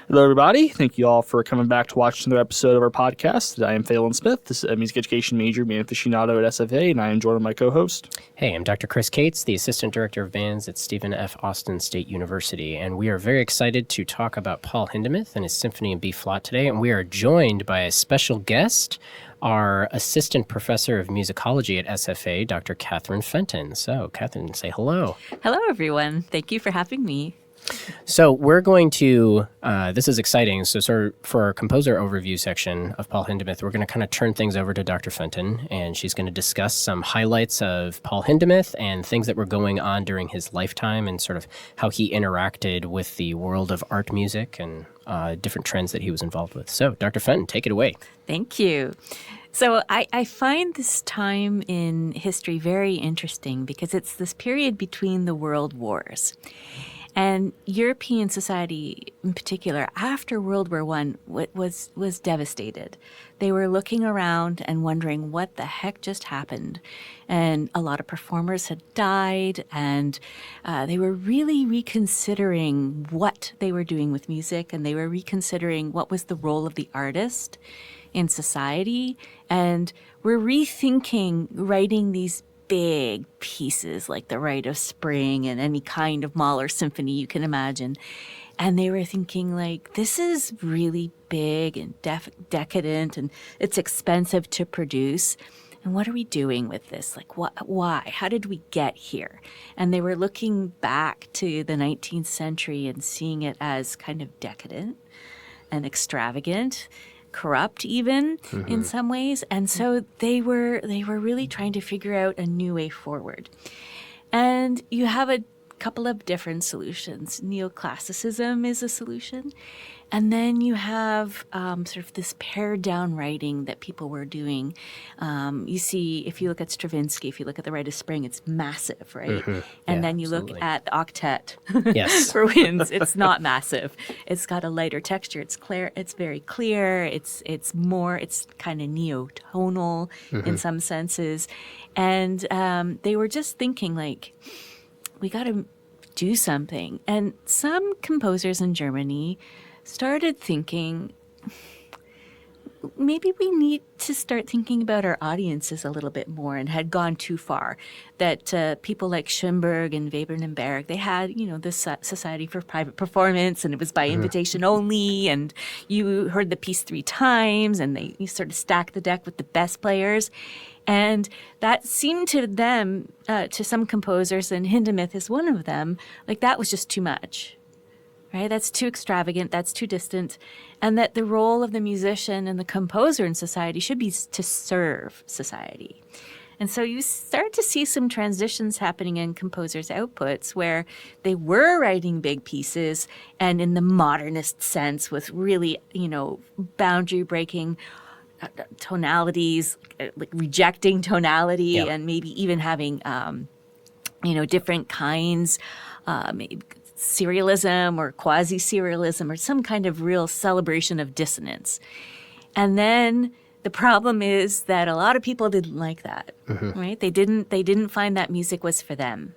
Hello, everybody. Thank you all for coming back to watch another episode of our podcast. I am Faolan Smith. This is a music education major, band aficionado at SFA, and I am joined by my co-host. Hey, I'm Dr. Chris Kaatz, the Assistant Director of Bands at Stephen F. Austin State University, and we are very excited to talk about Paul Hindemith and his Symphony in B-flat today, and we are joined by a special guest, our Assistant Professor of Musicology at SFA, Dr. Kathryn Fenton. So, Kathryn, say hello. Hello, everyone. Thank you for having me. So we're going to, this is exciting, so for our composer overview section of Paul Hindemith, we're going to kind of turn things over to Dr. Fenton, and she's going to discuss some highlights of Paul Hindemith and things that were going on during his lifetime and sort of how he interacted with the world of art music and different trends that he was involved with. So Dr. Fenton, take it away. Thank you. So I find this time in history very interesting because it's this period between the world wars. And European society, in particular, after World War I, was devastated. They were looking around and wondering what the heck just happened. And a lot of performers had died, and they were really reconsidering what they were doing with music, and they were reconsidering what was the role of the artist in society. And we're rethinking writing these big pieces like The Rite of Spring and any kind of Mahler symphony you can imagine. And they were thinking, like, this is really big and decadent, and it's expensive to produce. And what are we doing with this? Like, why? How did we get here? And they were looking back to the 19th century and seeing it as kind of decadent and extravagant, corrupt even in some ways. And so they were really trying to figure out a new way forward. And you have a couple of different solutions. Neoclassicism is a solution. And then you have sort of this pared down writing that people were doing. You see, if you look at Stravinsky, if you look at The Rite of Spring, it's massive, right? And then you absolutely. look at the octet Yes. for winds. It's not massive. It's got a lighter texture. It's clear. It's very clear. It's kind of neotonal in some senses. And they were just thinking, like, we got to do something. And some composers in Germany started thinking, maybe we need to start thinking about our audiences a little bit more, and had gone too far. That people like Schoenberg and Webern and Berg, they had, this Society for Private Performance, and it was by invitation only, and you heard the piece 3 times, and you sort of stacked the deck with the best players. And that seemed to them, to some composers, and Hindemith is one of them, like that was just too much. Right? That's too extravagant, that's too distant, and that the role of the musician and the composer in society should be to serve society. And so you start to see some transitions happening in composers' outputs where they were writing big pieces, and in the modernist sense with really, boundary-breaking tonalities, like rejecting tonality, and maybe even having, different kinds, maybe serialism or quasi-serialism or some kind of real celebration of dissonance. And then the problem is that a lot of people didn't like that, right? They didn't find that music was for them.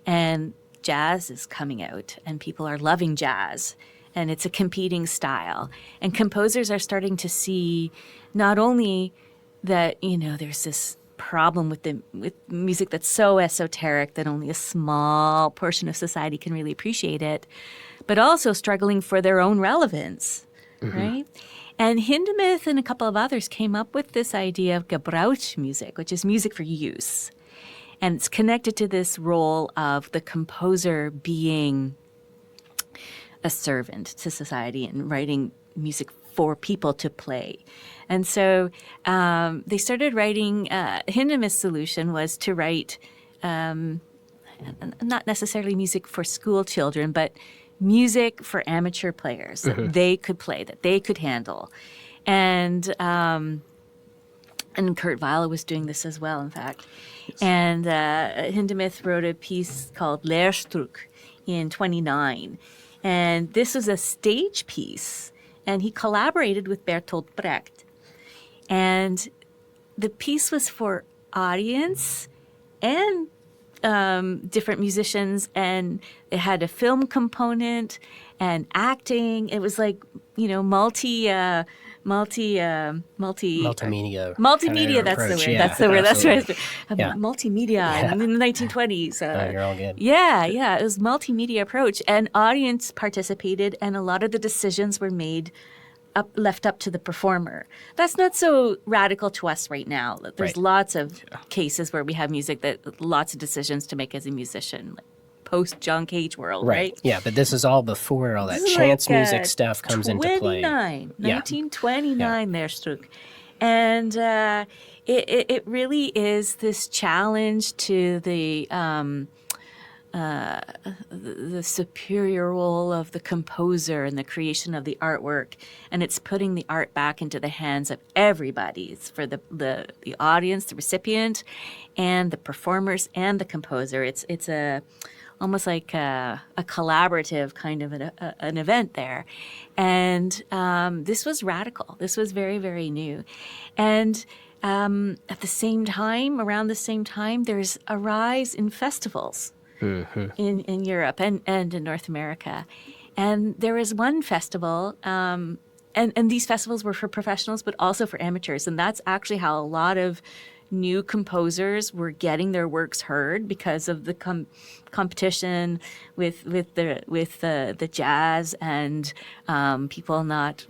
And jazz is coming out, and people are loving jazz, and it's a competing style. And composers are starting to see not only that, there's this problem with music that's so esoteric that only a small portion of society can really appreciate it, but also struggling for their own relevance, right? And Hindemith and a couple of others came up with this idea of Gebrauchmusik, which is music for use. And it's connected to this role of the composer being a servant to society and writing music for people to play. And so they started writing, Hindemith's solution was to write not necessarily music for school children, but music for amateur players that they could play, that they could handle. And Kurt Weill was doing this as well, in fact. Yes. And Hindemith wrote a piece called Lehrstück in 1929. And this was a stage piece, and he collaborated with Bertolt Brecht. And the piece was for audience and different musicians, and it had a film component, and acting. It was like, multimedia. Multimedia. That's the word. Yeah, That's the word. That's absolutely. right. Yeah. Multimedia in the 1920s. You're all good. Yeah. It was multimedia approach, and audience participated, and a lot of the decisions were made left up to the performer. That's not so radical to us right now. There's Right. lots of cases where we have music that lots of decisions to make as a musician, like post John Cage world, right? Yeah, but this is all before all that This is chance like, music stuff comes into play. 1929 there, Struck. And it really is this challenge to the superior role of the composer in the creation of the artwork, and it's putting the art back into the hands of everybody. It's for the audience, the recipient, and the performers and the composer. It's almost like a collaborative kind of an event there, and this was radical. This was very, very new, and at the same time, around the same time, there's a rise in festivals. In Europe and in North America. And there was one festival, and these festivals were for professionals, but also for amateurs. And that's actually how a lot of new composers were getting their works heard, because of the competition with the jazz and people not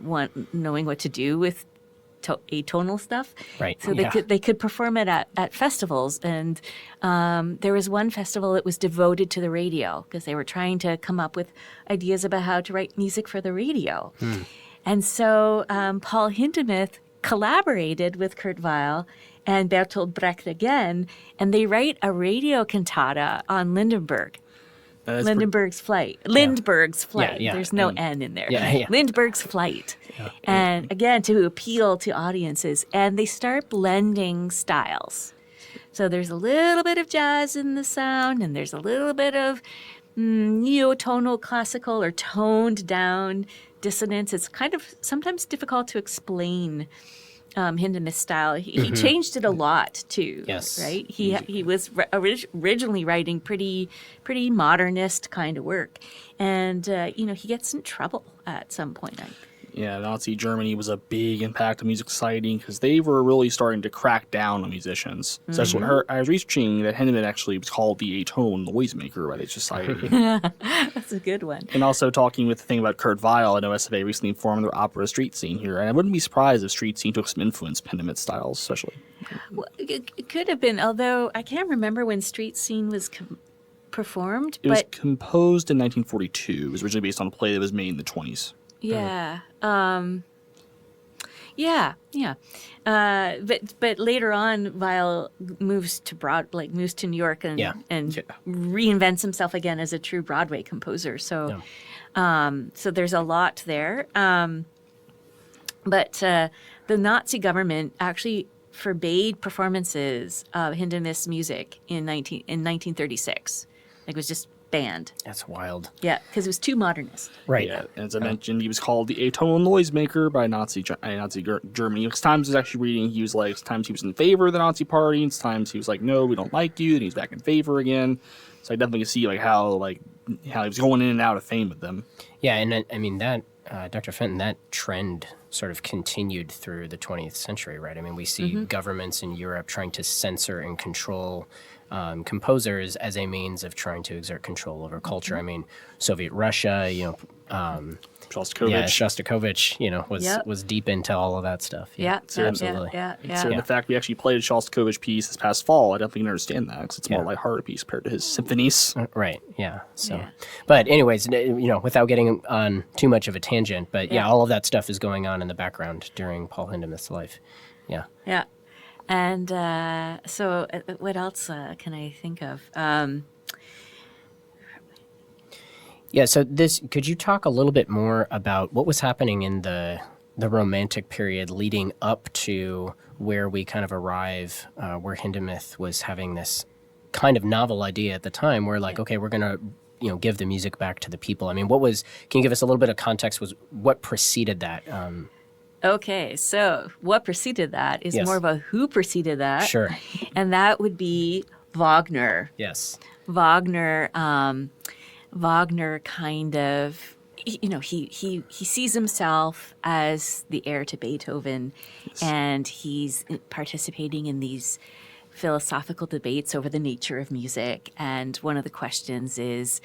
knowing what to do with atonal stuff. Right. So they could perform it at festivals, and there was one festival that was devoted to the radio, because they were trying to come up with ideas about how to write music for the radio. And so Paul Hindemith collaborated with Kurt Weill and Bertolt Brecht again, and they write a radio cantata on Lindbergh. Lindbergh's Flight. Lindbergh's Flight. Yeah. There's no N in there. Yeah. Lindbergh's Flight. And again, to appeal to audiences. And they start blending styles. So there's a little bit of jazz in the sound, and there's a little bit of neotonal classical or toned down dissonance. It's kind of sometimes difficult to explain Hindemith's style. He changed it a lot too. Yes. Right. He was originally writing pretty modernist kind of work, and he gets in trouble at some point. Yeah, Nazi Germany was a big impact on music society, because they were really starting to crack down on musicians. Especially, I was researching that Hindemith actually was called the atonal noisemaker by the society. That's a good one. And also talking with the thing about Kurt Weill, I know SFA recently formed their opera street scene here, and I wouldn't be surprised if street scene took some influence from Hindemith styles, especially. Well, it could have been, although I can't remember when Street Scene was performed. It was composed in 1942. It was originally based on a play that was made in the 20s. Yeah. But later on, Weill moves to New York and reinvents himself again as a true Broadway composer. So, so there's a lot there. But the Nazi government actually forbade performances of Hindemith's music in 1936. Like, it was just banned. That's wild. Yeah, because it was too modernist. Right. Yeah, and as I mentioned, he was called the atonal noisemaker by Nazi Germany. Times I was actually reading, he was like, times he was in favor of the Nazi party, and times he was like, no, we don't like you, and he's back in favor again. So I definitely can see how he was going in and out of fame with them. Yeah, and I mean that Dr. Fenton, that trend sort of continued through the 20th century, right? I mean, we see governments in Europe trying to censor and control composers as a means of trying to exert control over culture. I mean, Soviet Russia, Shostakovich, was deep into all of that stuff. Absolutely. So the fact we actually played a Shostakovich piece this past fall, I definitely can understand that, because it's more lighthearted piece compared to his symphonies. Right. Yeah. So, but anyways, without getting on too much of a tangent, but all of that stuff is going on in the background during Paul Hindemith's life. Yeah. Yeah. And so what else can I think of? So could you talk a little bit more about what was happening in the Romantic period leading up to where we kind of arrive, where Hindemith was having this kind of novel idea at the time where okay, we're going to give the music back to the people. I mean, can you give us a little bit of context, what preceded that? Okay, so what preceded that is more of a who preceded that. Sure. And that would be Wagner. Yes. Wagner kind of he sees himself as the heir to Beethoven, and he's participating in these philosophical debates over the nature of music. And one of the questions is,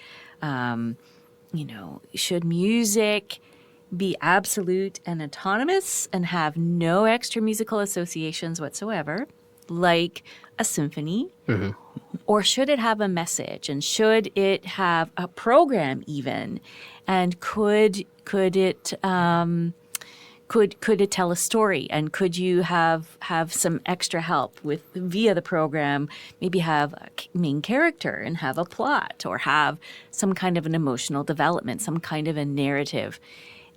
should music be absolute and autonomous and have no extra musical associations whatsoever, like a symphony? Or should it have a message, and should it have a program even? And could it tell a story? And could you have some extra help via the program? Maybe have a main character and have a plot, or have some kind of an emotional development, some kind of a narrative.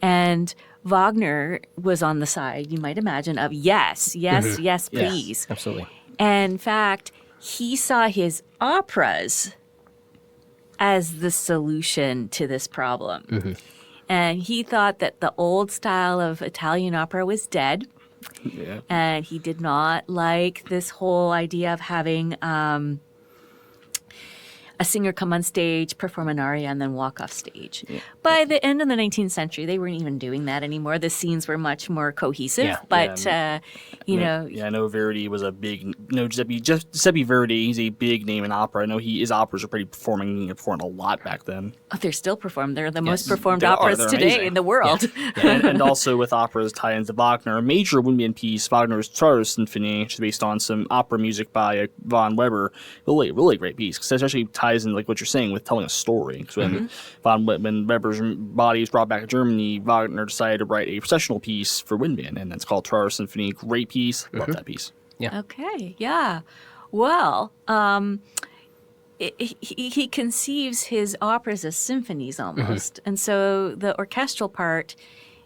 And Wagner was on the side, you might imagine, of yes, please. Yes, absolutely. And in fact, he saw his operas as the solution to this problem. And he thought that the old style of Italian opera was dead. Yeah. And he did not like this whole idea of having a singer come on stage, perform an aria, and then walk off stage. Yeah. By the end of the 19th century, they weren't even doing that anymore. The scenes were much more cohesive. Yeah. But, I know Verdi was a big, Giuseppe Verdi, he's a big name in opera. I know his operas are performed a lot back then. Oh, they're still performed. They're the most Yes. performed They're operas today amazing. in the world. And also with operas tie into Wagner, a major Windmill piece, Wagner's Charles Symphony, which is based on some opera music by von Weber. Really great piece, because it actually ties in, like what you're saying, with telling a story. Because when Weber's body was brought back to Germany, Wagner decided to write a processional piece for Windmill, and that's called Charles Symphony. Great piece. Love that piece. Yeah. Okay, yeah. Well, he conceives his operas as symphonies almost. And so the orchestral part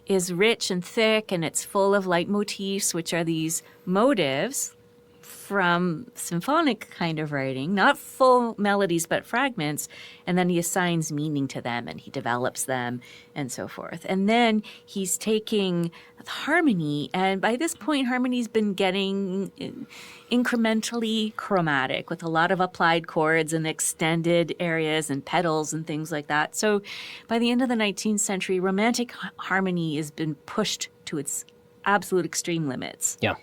is rich and thick, and it's full of leitmotifs, which are these motives from symphonic kind of writing, not full melodies, but fragments. And then he assigns meaning to them, and he develops them, and so forth. And then he's taking harmony, and by this point, harmony's been getting incrementally chromatic, with a lot of applied chords and extended areas and pedals and things like that. So by the end of the 19th century, romantic harmony has been pushed to its absolute extreme limits. Yeah.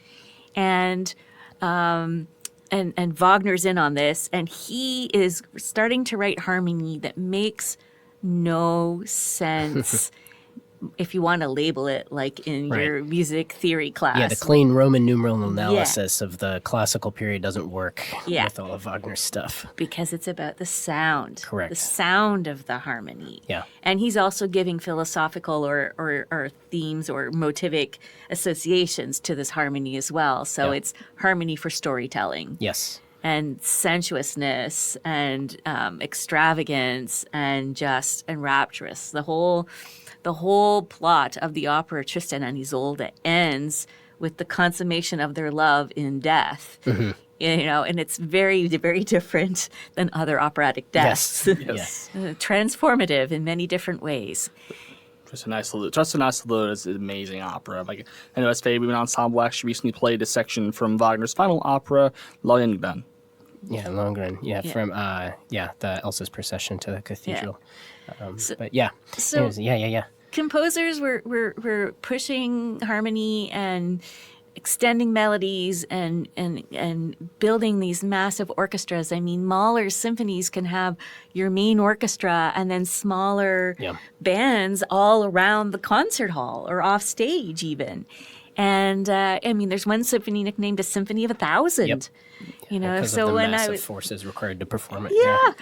And Wagner's in on this, and he is starting to write harmony that makes no sense if you want to label it like in your music theory class. Yeah, the clean Roman numeral analysis of the classical period doesn't work with all of Wagner's stuff. Because it's about the sound. Correct. The sound of the harmony. Yeah. And he's also giving philosophical or themes or motivic associations to this harmony as well. So it's harmony for storytelling. Yes. And sensuousness and extravagance and rapturous. The whole plot of the opera Tristan and Isolde ends with the consummation of their love in death. And it's very, very different than other operatic deaths. Yes. Transformative in many different ways. Tristan and Isolde is an amazing opera. Like, I know SFA Women Ensemble actually recently played a section from Wagner's final opera, Lohengrin. Yeah, Lohengrin. Yeah, from the Elsa's procession to the cathedral. Composers were pushing harmony and extending melodies and building these massive orchestras. I mean, Mahler's symphonies can have your main orchestra and then smaller bands all around the concert hall or off stage even. And there's one symphony nicknamed a Symphony of 1,000. Yep. Because so of the when massive forces required to perform it.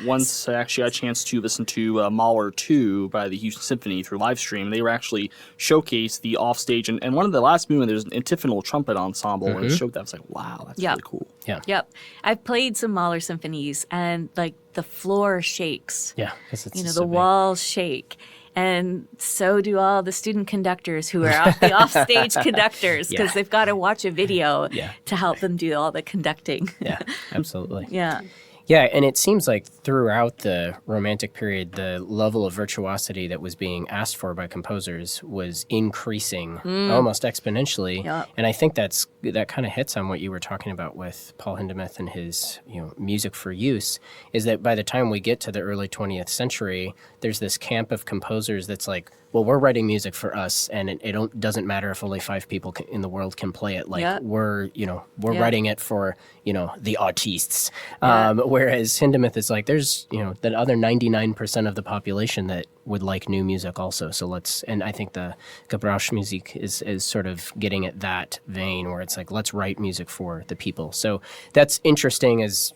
Once I actually got a chance to listen to Mahler 2 by the Houston Symphony through live stream, they were actually showcased the offstage, and one of the last movement, there's an antiphonal trumpet ensemble, and it showed that. I was like, wow, that's really cool. Yeah. Yep. I've played some Mahler symphonies, and like the floor shakes. Yeah, because it's the so big. walls shake. And so do all the student conductors who are the offstage conductors, because they've got to watch a video to help them do all the conducting. Yeah, absolutely. Yeah. Yeah, and it seems like throughout the Romantic period, the level of virtuosity that was being asked for by composers was increasing almost exponentially. Yep. And I think that kind of hits on what you were talking about with Paul Hindemith and his music for use, is that by the time we get to the early 20th century, there's this camp of composers that's like, well, we're writing music for us, and it doesn't matter if only 5 people in the world can play it. Like Yep. we're Yep. writing it for the artistes. Yeah. Whereas Hindemith is like, there's that other 99% of the population that would like new music also. So and I think the Gebrauchsmusik is sort of getting at that vein where it's like, let's write music for the people. So that's interesting as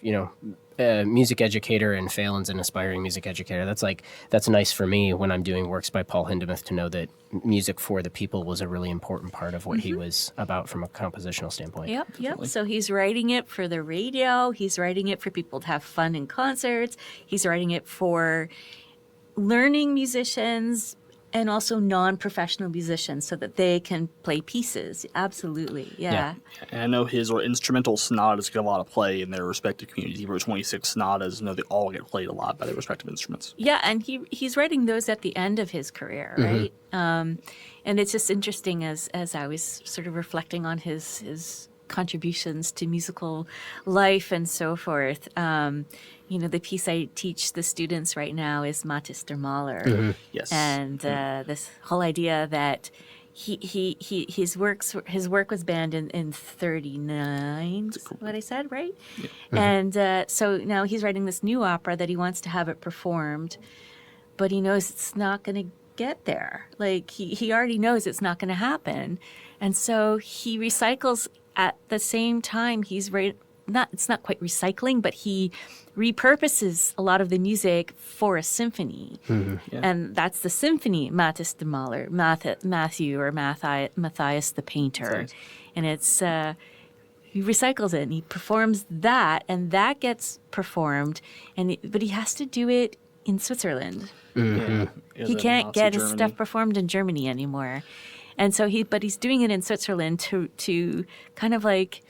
a music educator, and Faolan's an aspiring music educator. That's nice for me when I'm doing works by Paul Hindemith to know that music for the people was a really important part of what he was about from a compositional standpoint. Yep. So he's writing it for the radio. He's writing it for people to have fun in concerts. He's writing it for learning musicians and also non-professional musicians so that they can play pieces. Absolutely. Yeah. And I know his instrumental sonatas get a lot of play in their respective communities. He wrote 26 sonatas. I know they all get played a lot by their respective instruments. Yeah, and he's writing those at the end of his career, right? And it's just interesting as I was sort of reflecting on his contributions to musical life and so forth. The piece I teach the students right now is Mathis der Maler. Yes. And this whole idea that his work was banned in 39, is what I said, right? Yeah. And so now he's writing this new opera that he wants to have it performed, but he knows it's not going to get there. Like he already knows it's not going to happen. And so he recycles at the same time. It's not quite recycling, but he repurposes a lot of the music for a symphony. And that's the symphony Mathis der Maler, Matthew or Matthias the painter. Right. And it's he recycles it and he performs that, and that gets performed, but he has to do it in Switzerland. Yeah. He can't get his Germany. stuff performed in Germany anymore. And so he's doing it in Switzerland to kind of like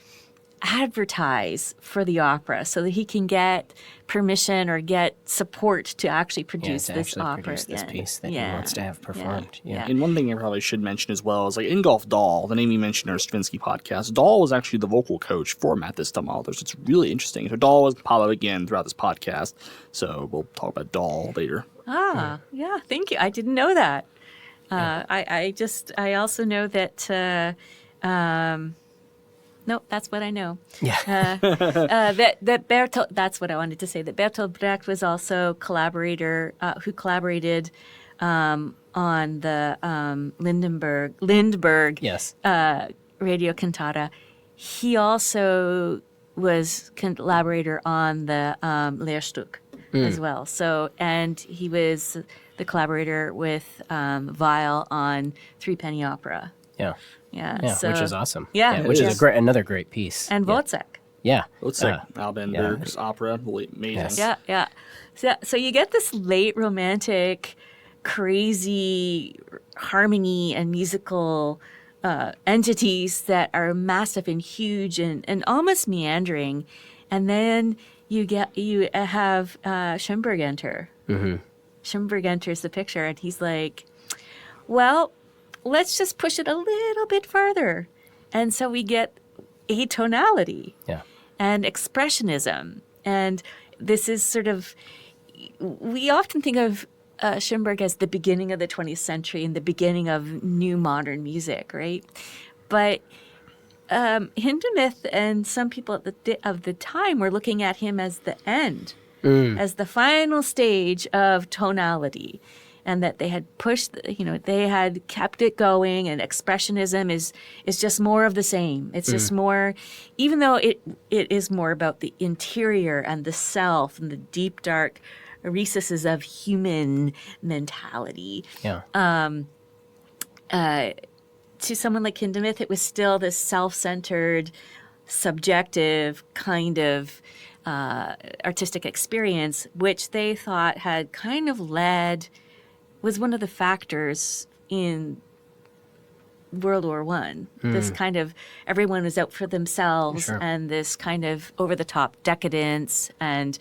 advertise for the opera so that he can get permission or get support to actually produce this opera. Produce this piece that he wants to have performed. Yeah. And one thing I probably should mention as well is like Ingolf Dahl, the name you mentioned in our Stravinsky podcast. Dahl was actually the vocal coach for Mathis der Maler. So it's really interesting. So Dahl was pop up again throughout this podcast. So we'll talk about Dahl later. Yeah, thank you. I didn't know that. I also know that. No, that's what I know. Yeah. That Bertolt. That's what I wanted to say. That Bertolt Brecht was also collaborator who collaborated on the Lindbergh Yes. radio cantata. He also was collaborator on the Lehrstück as well. So, and he was the collaborator with Weil on Threepenny Opera. Yeah. Yeah, which is awesome. Yeah, which it is is. another great piece. And Wozzeck. Yeah. It's like Albenberg's opera. Really amazing. Yes. Yeah. So you get this late romantic, crazy harmony and musical entities that are massive and huge and almost meandering, and then you have Schoenberg enter. Schoenberg enters the picture, and he's like, well, let's just push it a little bit further. And so we get atonality and expressionism. And this is sort of, we often think of Schoenberg as the beginning of the 20th century and the beginning of new modern music, right? But Hindemith and some people of the time were looking at him as the end, as the final stage of tonality. And that they had pushed, they had kept it going, and expressionism is just more of the same. It's just more, even though it is more about the interior and the self and the deep, dark recesses of human mentality. Yeah. To someone like Hindemith, it was still this self-centered, subjective kind of artistic experience, which they thought had kind of was one of the factors in World War One. This kind of everyone was out for themselves, Sure. and this kind of over the top decadence and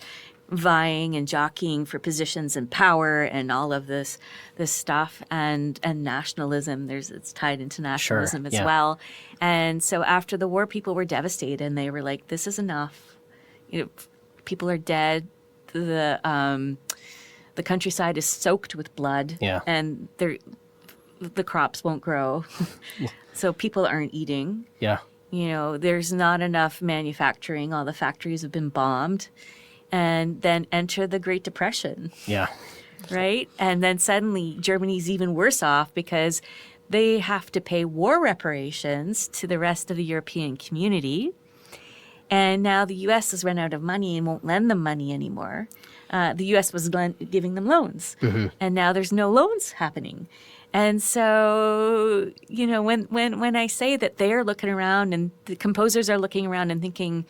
vying and jockeying for positions and power and all of this stuff and nationalism. It's tied into nationalism as yeah. well. And so after the war, people were devastated, and they were like, "This is enough. People are dead. The countryside is soaked with blood, and the crops won't grow, so people aren't eating. Yeah. There's not enough manufacturing. All the factories have been bombed." And then enter the Great Depression. Yeah. Right? And then suddenly Germany's even worse off because they have to pay war reparations to the rest of the European community. And now the U.S. has run out of money and won't lend them money anymore. The U.S. was giving them loans. And now there's no loans happening. And so, when I say that they're looking around and the composers are looking around and thinking,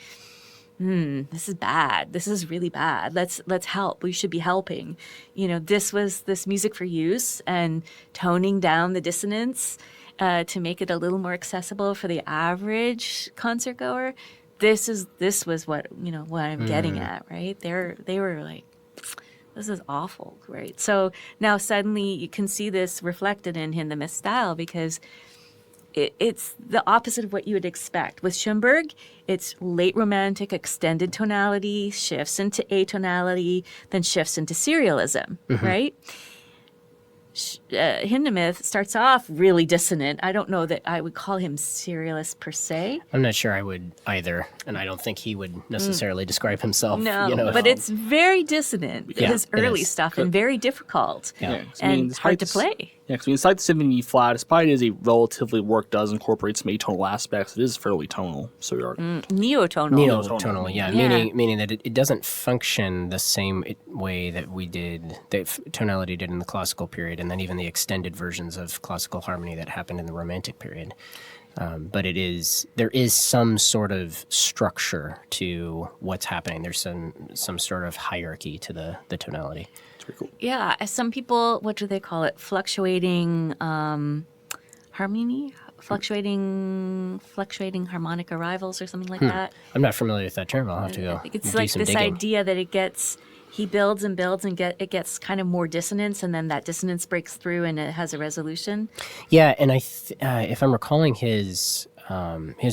this is bad. This is really bad. Let's help. We should be helping. This was this music for use and toning down the dissonance to make it a little more accessible for the average concert goer. This was what I'm getting at, right? They were like, this is awful, right? So now suddenly you can see this reflected in Hindemith style because it's the opposite of what you would expect. With Schoenberg, it's late romantic, extended tonality, shifts into atonality, then shifts into serialism, right? Hindemith starts off really dissonant. I don't know that I would call him serialist per se. I'm not sure I would either, and I don't think he would necessarily describe himself. No, but it's very dissonant, his early stuff, and very difficult and hard to play. Yeah, because despite the Symphony flat, despite it is a relatively work does incorporate some atonal aspects, it is fairly tonal. So we are Neotonal. Neotonal, yeah. Meaning that it doesn't function the same way that tonality did in the classical period, and then even the extended versions of classical harmony that happened in the Romantic period. But there is some sort of structure to what's happening. There's some sort of hierarchy to the tonality. it's pretty cool. Yeah, some people, what do they call it? Fluctuating harmony? Fluctuating harmonic arrivals or something like that. I'm not familiar with that term. I'll have to go It's do like some this digging. idea that he builds and builds and it gets kind of more dissonance, and then that dissonance breaks through and it has a resolution. Yeah, and if I'm recalling his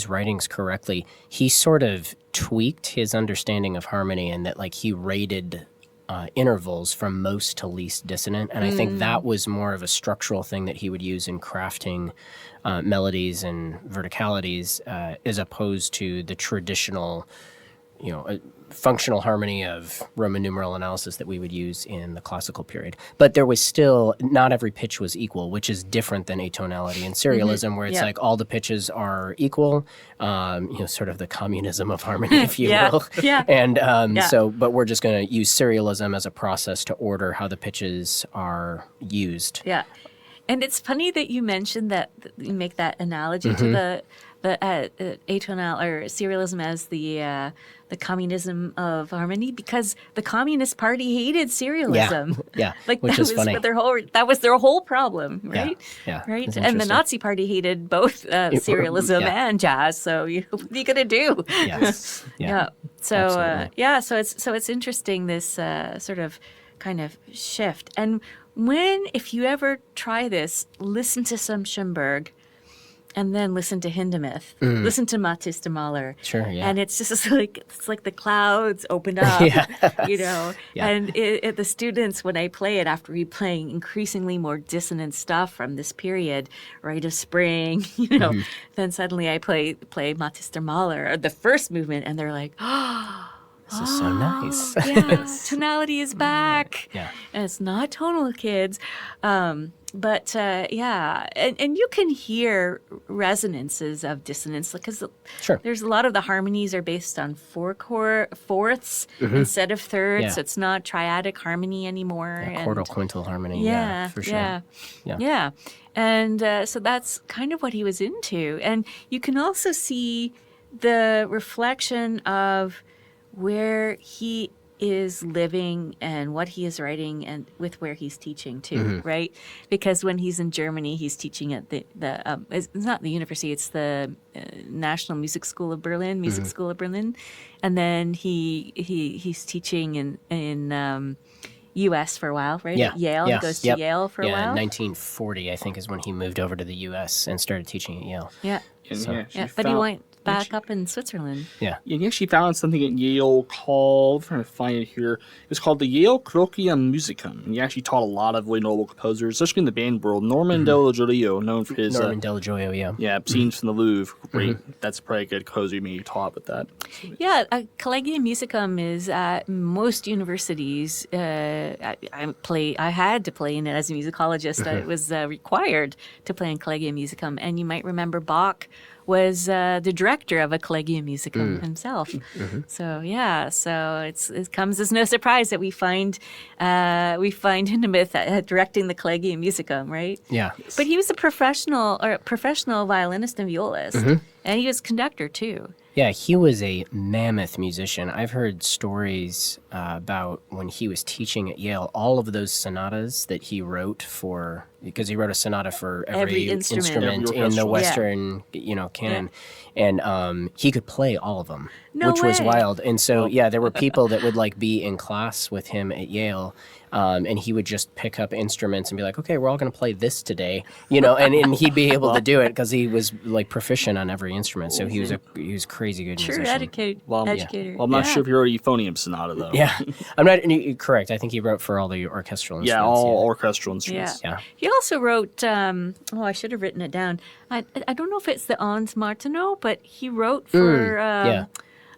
writings correctly, he sort of tweaked his understanding of harmony, and that he rated intervals from most to least dissonant, and I think that was more of a structural thing that he would use in crafting melodies and verticalities, as opposed to the traditional, functional harmony of Roman numeral analysis that we would use in the classical period. But there was still, not every pitch was equal, which is different than atonality and serialism, where it's all the pitches are equal, sort of the communism of harmony, if you will. Yeah. And but we're just going to use serialism as a process to order how the pitches are used. Yeah. And it's funny that you mentioned that you make that analogy to the atonal or serialism as the communism of harmony, because the Communist Party hated serialism. Yeah. Like which that is was funny. that was their whole problem, right? Yeah. Right. It's And the interesting. Nazi Party hated both serialism and jazz. So what are you gonna do? Yes. Yeah. So Absolutely. so it's interesting, this sort of kind of shift. And if you ever try this, listen to some Schoenberg, and then listen to Hindemith, listen to Mathis de Mahler. Sure, yeah. And it's just like the clouds opened up, Yeah. And the students, when I play it, after replaying increasingly more dissonant stuff from this period, Rite of Spring, then suddenly I play Mathis de Mahler, the first movement, and they're like, This is so nice. yeah, tonality is back. Yeah. And it's not tonal, kids. But and you can hear resonances of dissonance, because Sure. there's a lot of the harmonies are based on fourths instead of thirds. Yeah. So it's not triadic harmony anymore. Yeah, chordal quintal harmony. Yeah, for sure. Yeah. And so that's kind of what he was into. And you can also see the reflection of where he is living and what he is writing and with where he's teaching too, right? Because when he's in Germany, he's teaching at the it's not the university, it's the National Music School of Berlin, Music School of Berlin, and then he's teaching in U.S. for a while, right? Yeah. At Yale, he goes to Yale for a while. Yeah, 1940, I think, is when he moved over to the U.S. and started teaching at Yale. Yeah, And but he went back up in Switzerland. Yeah. And he actually found something at Yale called, I'm trying to find it here, it was called the Yale Colloquium Musicum. And he actually taught a lot of really notable composers, especially in the band world. Norman Della Giulio, known for his... Norman Della Gioia, yeah. Yeah, Scenes from the Louvre. Great. That's probably a good composer you maybe taught with that. Yeah, Collegium Musicum is at most universities. I had to play in it as a musicologist. I was required to play in Collegium Musicum. And you might remember Bach was the director of a Collegium Musicum himself. So it comes as no surprise that we find Hindemith directing the Collegium Musicum, right? Yeah. But he was a professional violinist and violist, and he was conductor too. Yeah, he was a mammoth musician. I've heard stories about when he was teaching at Yale, all of those sonatas that he wrote because he wrote a sonata for every instrument in the Western, canon. And he could play all of them, which was wild. And so, there were people that would be in class with him at Yale, and he would just pick up instruments and be like, okay, we're all going to play this today, and he'd be able to do it because he was proficient on every instrument. So he was crazy good musician. Educator. Well, I'm not sure if he wrote a euphonium sonata, though. Yeah, I'm not correct. I think he wrote for all the orchestral instruments. Yeah, all orchestral instruments. Yeah. He also wrote, I should have written it down. I don't know if it's the Ons Martineau, but he wrote for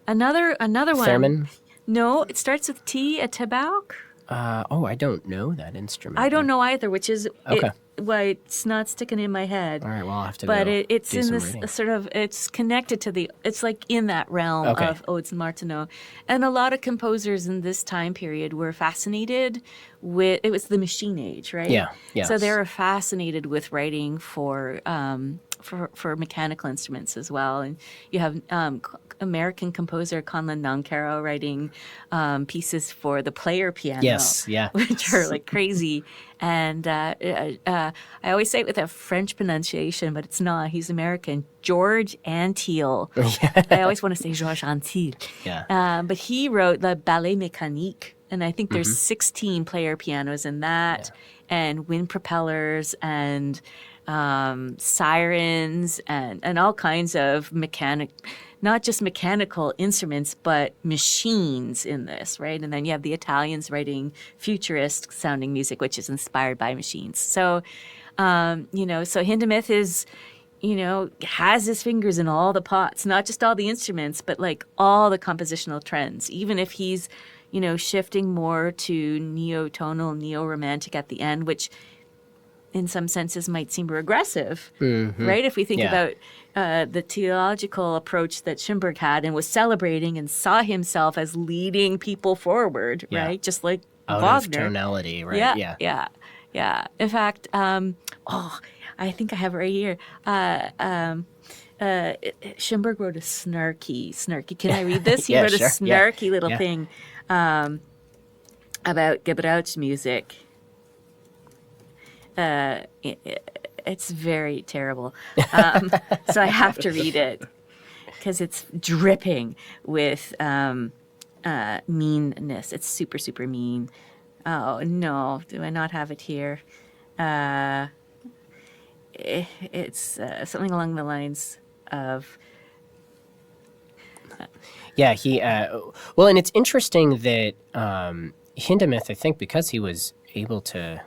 another one. Theremin? No, it starts with T, a Tabauk. I don't know that instrument. I don't know either, which is Okay. why it's not sticking in my head. All right, well, I'll have to But go it's do in some this reading. sort of, it's connected to it's in that realm of Odes and Martineau. And a lot of composers in this time period were fascinated with, it was the machine age, right? Yeah, yes. So they were fascinated with writing for mechanical instruments as well. And you have American composer Conlon Nancaro writing pieces for the player piano. Yes, yeah. Which are crazy. And I always say it with a French pronunciation, but it's not. He's American. George Antil. I always want to say Georges Antil. Yeah. But he wrote the Ballet Mécanique. And I think there's 16 player pianos in that, and wind propellers and sirens and all kinds of not just mechanical instruments, but machines in this, right? And then you have the Italians writing futurist sounding music, which is inspired by machines. So, so Hindemith is, has his fingers in all the pots, not just all the instruments, but all the compositional trends, even if he's, shifting more to neo-tonal, neo-romantic at the end, which in some senses might seem regressive, right? If we think about the theological approach that Schönberg had and was celebrating and saw himself as leading people forward, right? Just like Out Wagner. of tonality, right? Yeah. In fact, I think I have it right here. Schönberg wrote a snarky. Can I read this? He wrote a snarky little thing about Gebrauch music. It's very terrible. So I have to read it because it's dripping with meanness. It's super, super mean. Oh, no. Do I not have it here? It's something along the lines of... and it's interesting that Hindemith, I think, because he was able to,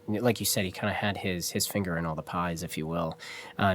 like you said, he kind of had his finger in all the pies, if you will.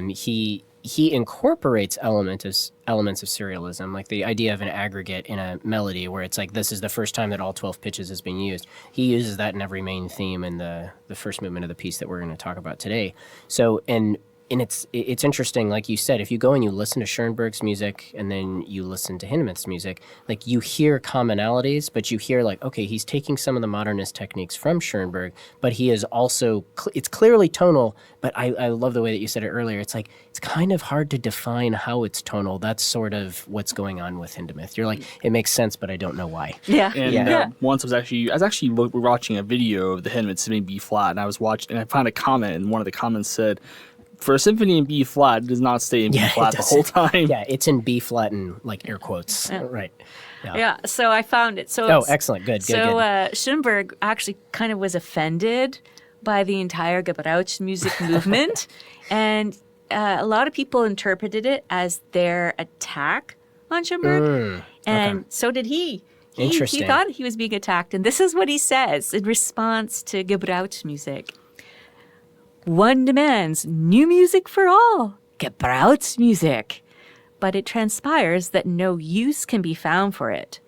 He incorporates elements of serialism, like the idea of an aggregate in a melody, where it's this is the first time that all 12 pitches has been used. He uses that in every main theme in the first movement of the piece that we're going to talk about today. So, and it's interesting, like you said, if you go and you listen to Schoenberg's music and then you listen to Hindemith's music, like you hear commonalities, but you hear like, okay, he's taking some of the modernist techniques from Schoenberg, but he is also, it's clearly tonal, but I love the way that you said it earlier. It's like, it's kind of hard to define how it's tonal. That's sort of what's going on with Hindemith. You're like, it makes sense, but I don't know why. Yeah. And once I was actually watching a video of the Hindemith Symphony in B flat, and I found a comment, and one of the comments said, for a symphony in B flat, it does not stay in B flat the whole time. Yeah, it's in B flat and like air quotes. Right. Yeah, so I found it. So excellent. Good. Schoenberg actually kind of was offended by the entire Gebrauch music movement, and a lot of people interpreted it as their attack on Schoenberg, and so did he. Interesting. He thought he was being attacked, and this is what he says in response to Gebrauch music. One demands new music for all, Gebrauch music. But it transpires that no use can be found for it.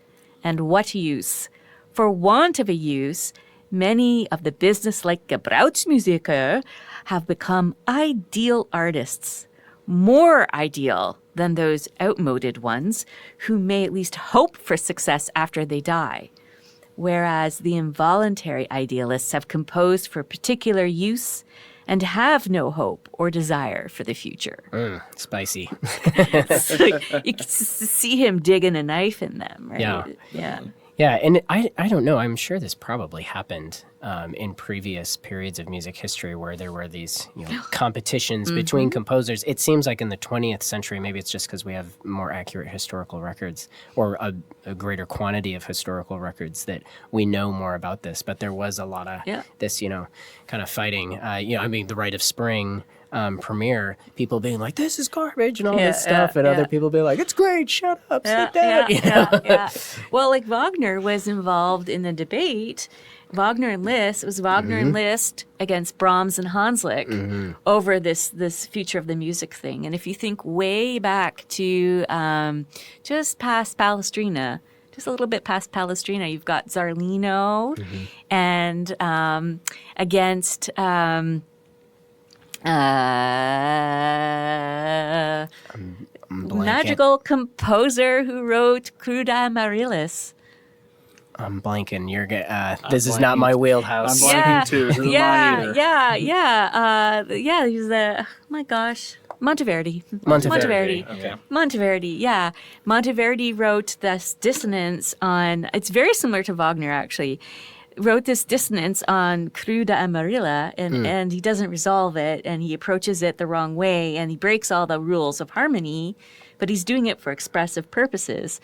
And what use? For want of a use, many of the business-like Gebrauchmusiker have become ideal artists, more ideal than those outmoded ones who may at least hope for success after they die. Whereas the involuntary idealists have composed for particular use and have no hope or desire for the future. Spicy. So you can see him digging a knife in them, right? Yeah. Yeah, and I don't know. I'm sure this probably happened in previous periods of music history where there were these competitions between composers. It seems like in the 20th century, maybe it's just because we have more accurate historical records or a greater quantity of historical records that we know more about this. But there was a lot of this, kind of fighting. The Rite of Spring premiere, people being like, this is garbage and all this stuff, and other people being like, it's great, shut up, sit down. Well, like Wagner was involved in the debate. Wagner and Liszt, it was Wagner and Liszt against Brahms and Hanslick over this future of the music thing. And if you think way back to just past Palestrina, just a little bit past Palestrina, you've got Zarlino and against magical composer who wrote Cruda Amaryllis. I'm blanking. This is not my wheelhouse. I'm blanking too. This is mine either. He's oh my gosh. Monteverdi. Okay. Monteverdi, yeah. Monteverdi wrote this dissonance on, it's very similar to Wagner actually, wrote this dissonance on Cruda Amarilla, and he doesn't resolve it, and he approaches it the wrong way, and he breaks all the rules of harmony, but he's doing it for expressive purposes,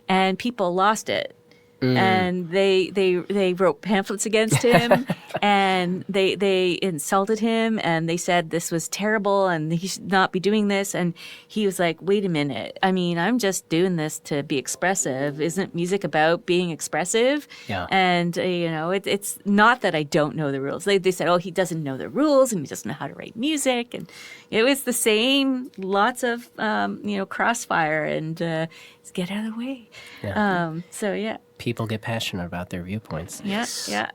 and people lost it. And they wrote pamphlets against him, and they insulted him, and they said this was terrible, and he should not be doing this. And he was like, "Wait a minute! I mean, I'm just doing this to be expressive. Isn't music about being expressive?" Yeah. And it's not that I don't know the rules. They said, "Oh, he doesn't know the rules, and he doesn't know how to write music." And it was the same. Lots of crossfire, and get out of the way. Yeah. People get passionate about their viewpoints. Yeah.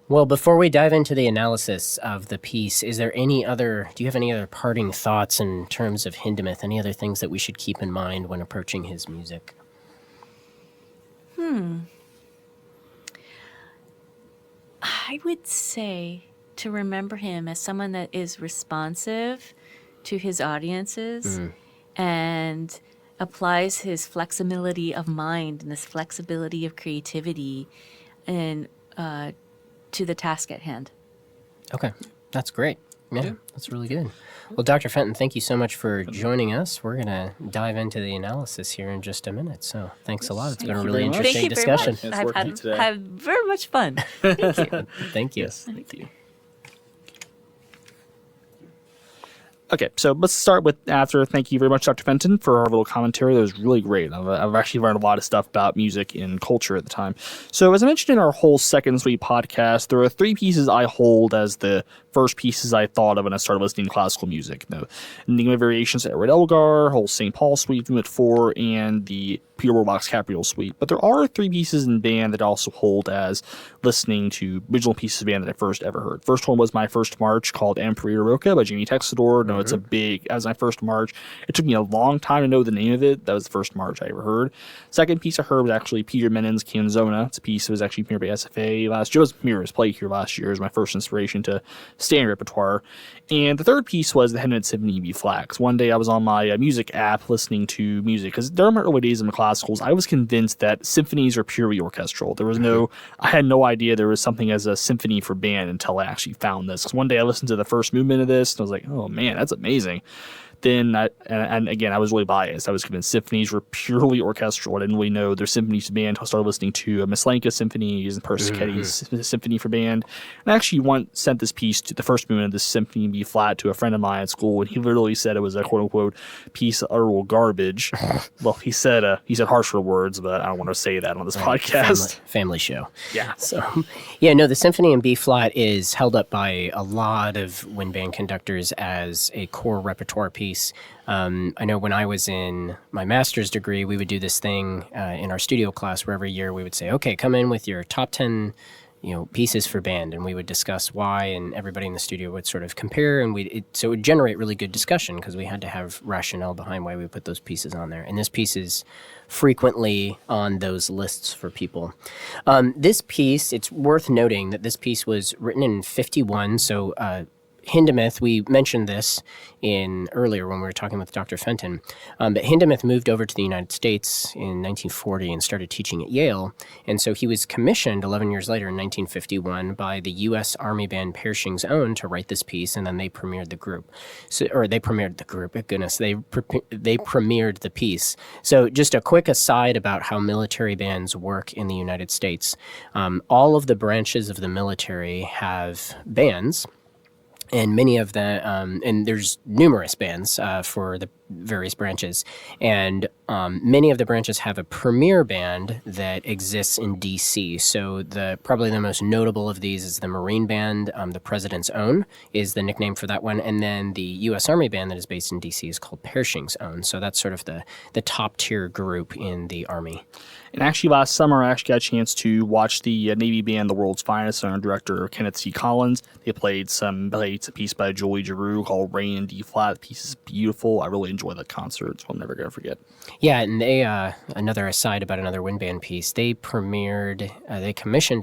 Well, before we dive into the analysis of the piece, do you have any other parting thoughts in terms of Hindemith? Any other things that we should keep in mind when approaching his music? I would say to remember him as someone that is responsive to his audiences and applies his flexibility of mind and this flexibility of creativity and to the task at hand. Okay, that's great. Yeah, that's really good. Well, Dr. Fenton, thank you so much for joining us. We're going to dive into the analysis here in just a minute. So thanks a lot. It's been a really interesting discussion. I've had very much fun. Thank you. Thank you. Yes, thank you. Okay, so let's start with thank you very much, Dr. Fenton, for our little commentary. That was really great. I've actually learned a lot of stuff about music and culture at the time. So as I mentioned in our whole Second Suite podcast, there are three pieces I hold as the first pieces I thought of when I started listening to classical music. The Enigma Variations at Edward Elgar, whole St. Paul Suite, Unit 4, and the pure box Capriole suite. But there are 3 pieces in band that also hold as listening to original pieces of band that I first ever heard. First one was my first march called Emperor Roca by Jamie Texador. No, it's as my first march. It took me a long time to know the name of it. That was the first march I ever heard. Second piece I heard was actually Peter Menon's Canzona. It's a piece that was actually premiered by SFA last year. It was premiered as played here last year. It was my first inspiration to standard repertoire. And the third piece was the Hindemith Symphony B-flat. One day I was on my music app listening to music, because during my early days in the classicals, I was convinced that symphonies are purely orchestral. There was I had no idea there was something as a symphony for band until I actually found this. Because one day I listened to the first movement of this, and I was like, oh man, that's amazing. Then, and again, I was really biased. I was convinced symphonies were purely orchestral. I didn't really know their symphonies for band until I started listening to Mislanka symphonies and Persichetti symphony for band. And I actually once sent this piece to the first movement of this symphony B-flat to a friend of mine at school, and he literally said it was a quote-unquote piece of utter garbage. Well, he said harsher words, but I don't want to say that on this podcast. Family show. Yeah. So, yeah, no, the symphony in B-flat is held up by a lot of wind band conductors as a core repertoire piece. I know when I was in my master's degree, we would do this thing in our studio class where every year we would say, okay, come in with your top 10 pieces for band, and we would discuss why, and everybody in the studio would sort of compare, and so it would generate really good discussion because we had to have rationale behind why we put those pieces on there. And this piece is frequently on those lists for people. This piece, it's worth noting that this piece was written in 51, so Hindemith, we mentioned this earlier when we were talking with Dr. Fenton, but Hindemith moved over to the United States in 1940 and started teaching at Yale, and so he was commissioned 11 years later in 1951 by the U.S. Army Band Pershing's Own to write this piece, and then they premiered the group. They premiered the piece. So just a quick aside about how military bands work in the United States. All of the branches of the military have bands, and many of the, and there's numerous bands for the various branches, and many of the branches have a premier band that exists in D.C. So probably the most notable of these is the Marine Band. The President's Own is the nickname for that one, and then the U.S. Army Band that is based in D.C. is called Pershing's Own. So that's sort of the top tier group in the Army. And actually, last summer, I actually got a chance to watch the Navy band, The World's Finest, under director Kenneth C. Collins. They played a piece by Julie Giroux called Rain in D-flat. The piece is beautiful. I really enjoy that concert, so I'm never going to forget. Yeah, and they, another aside about another wind band piece, they commissioned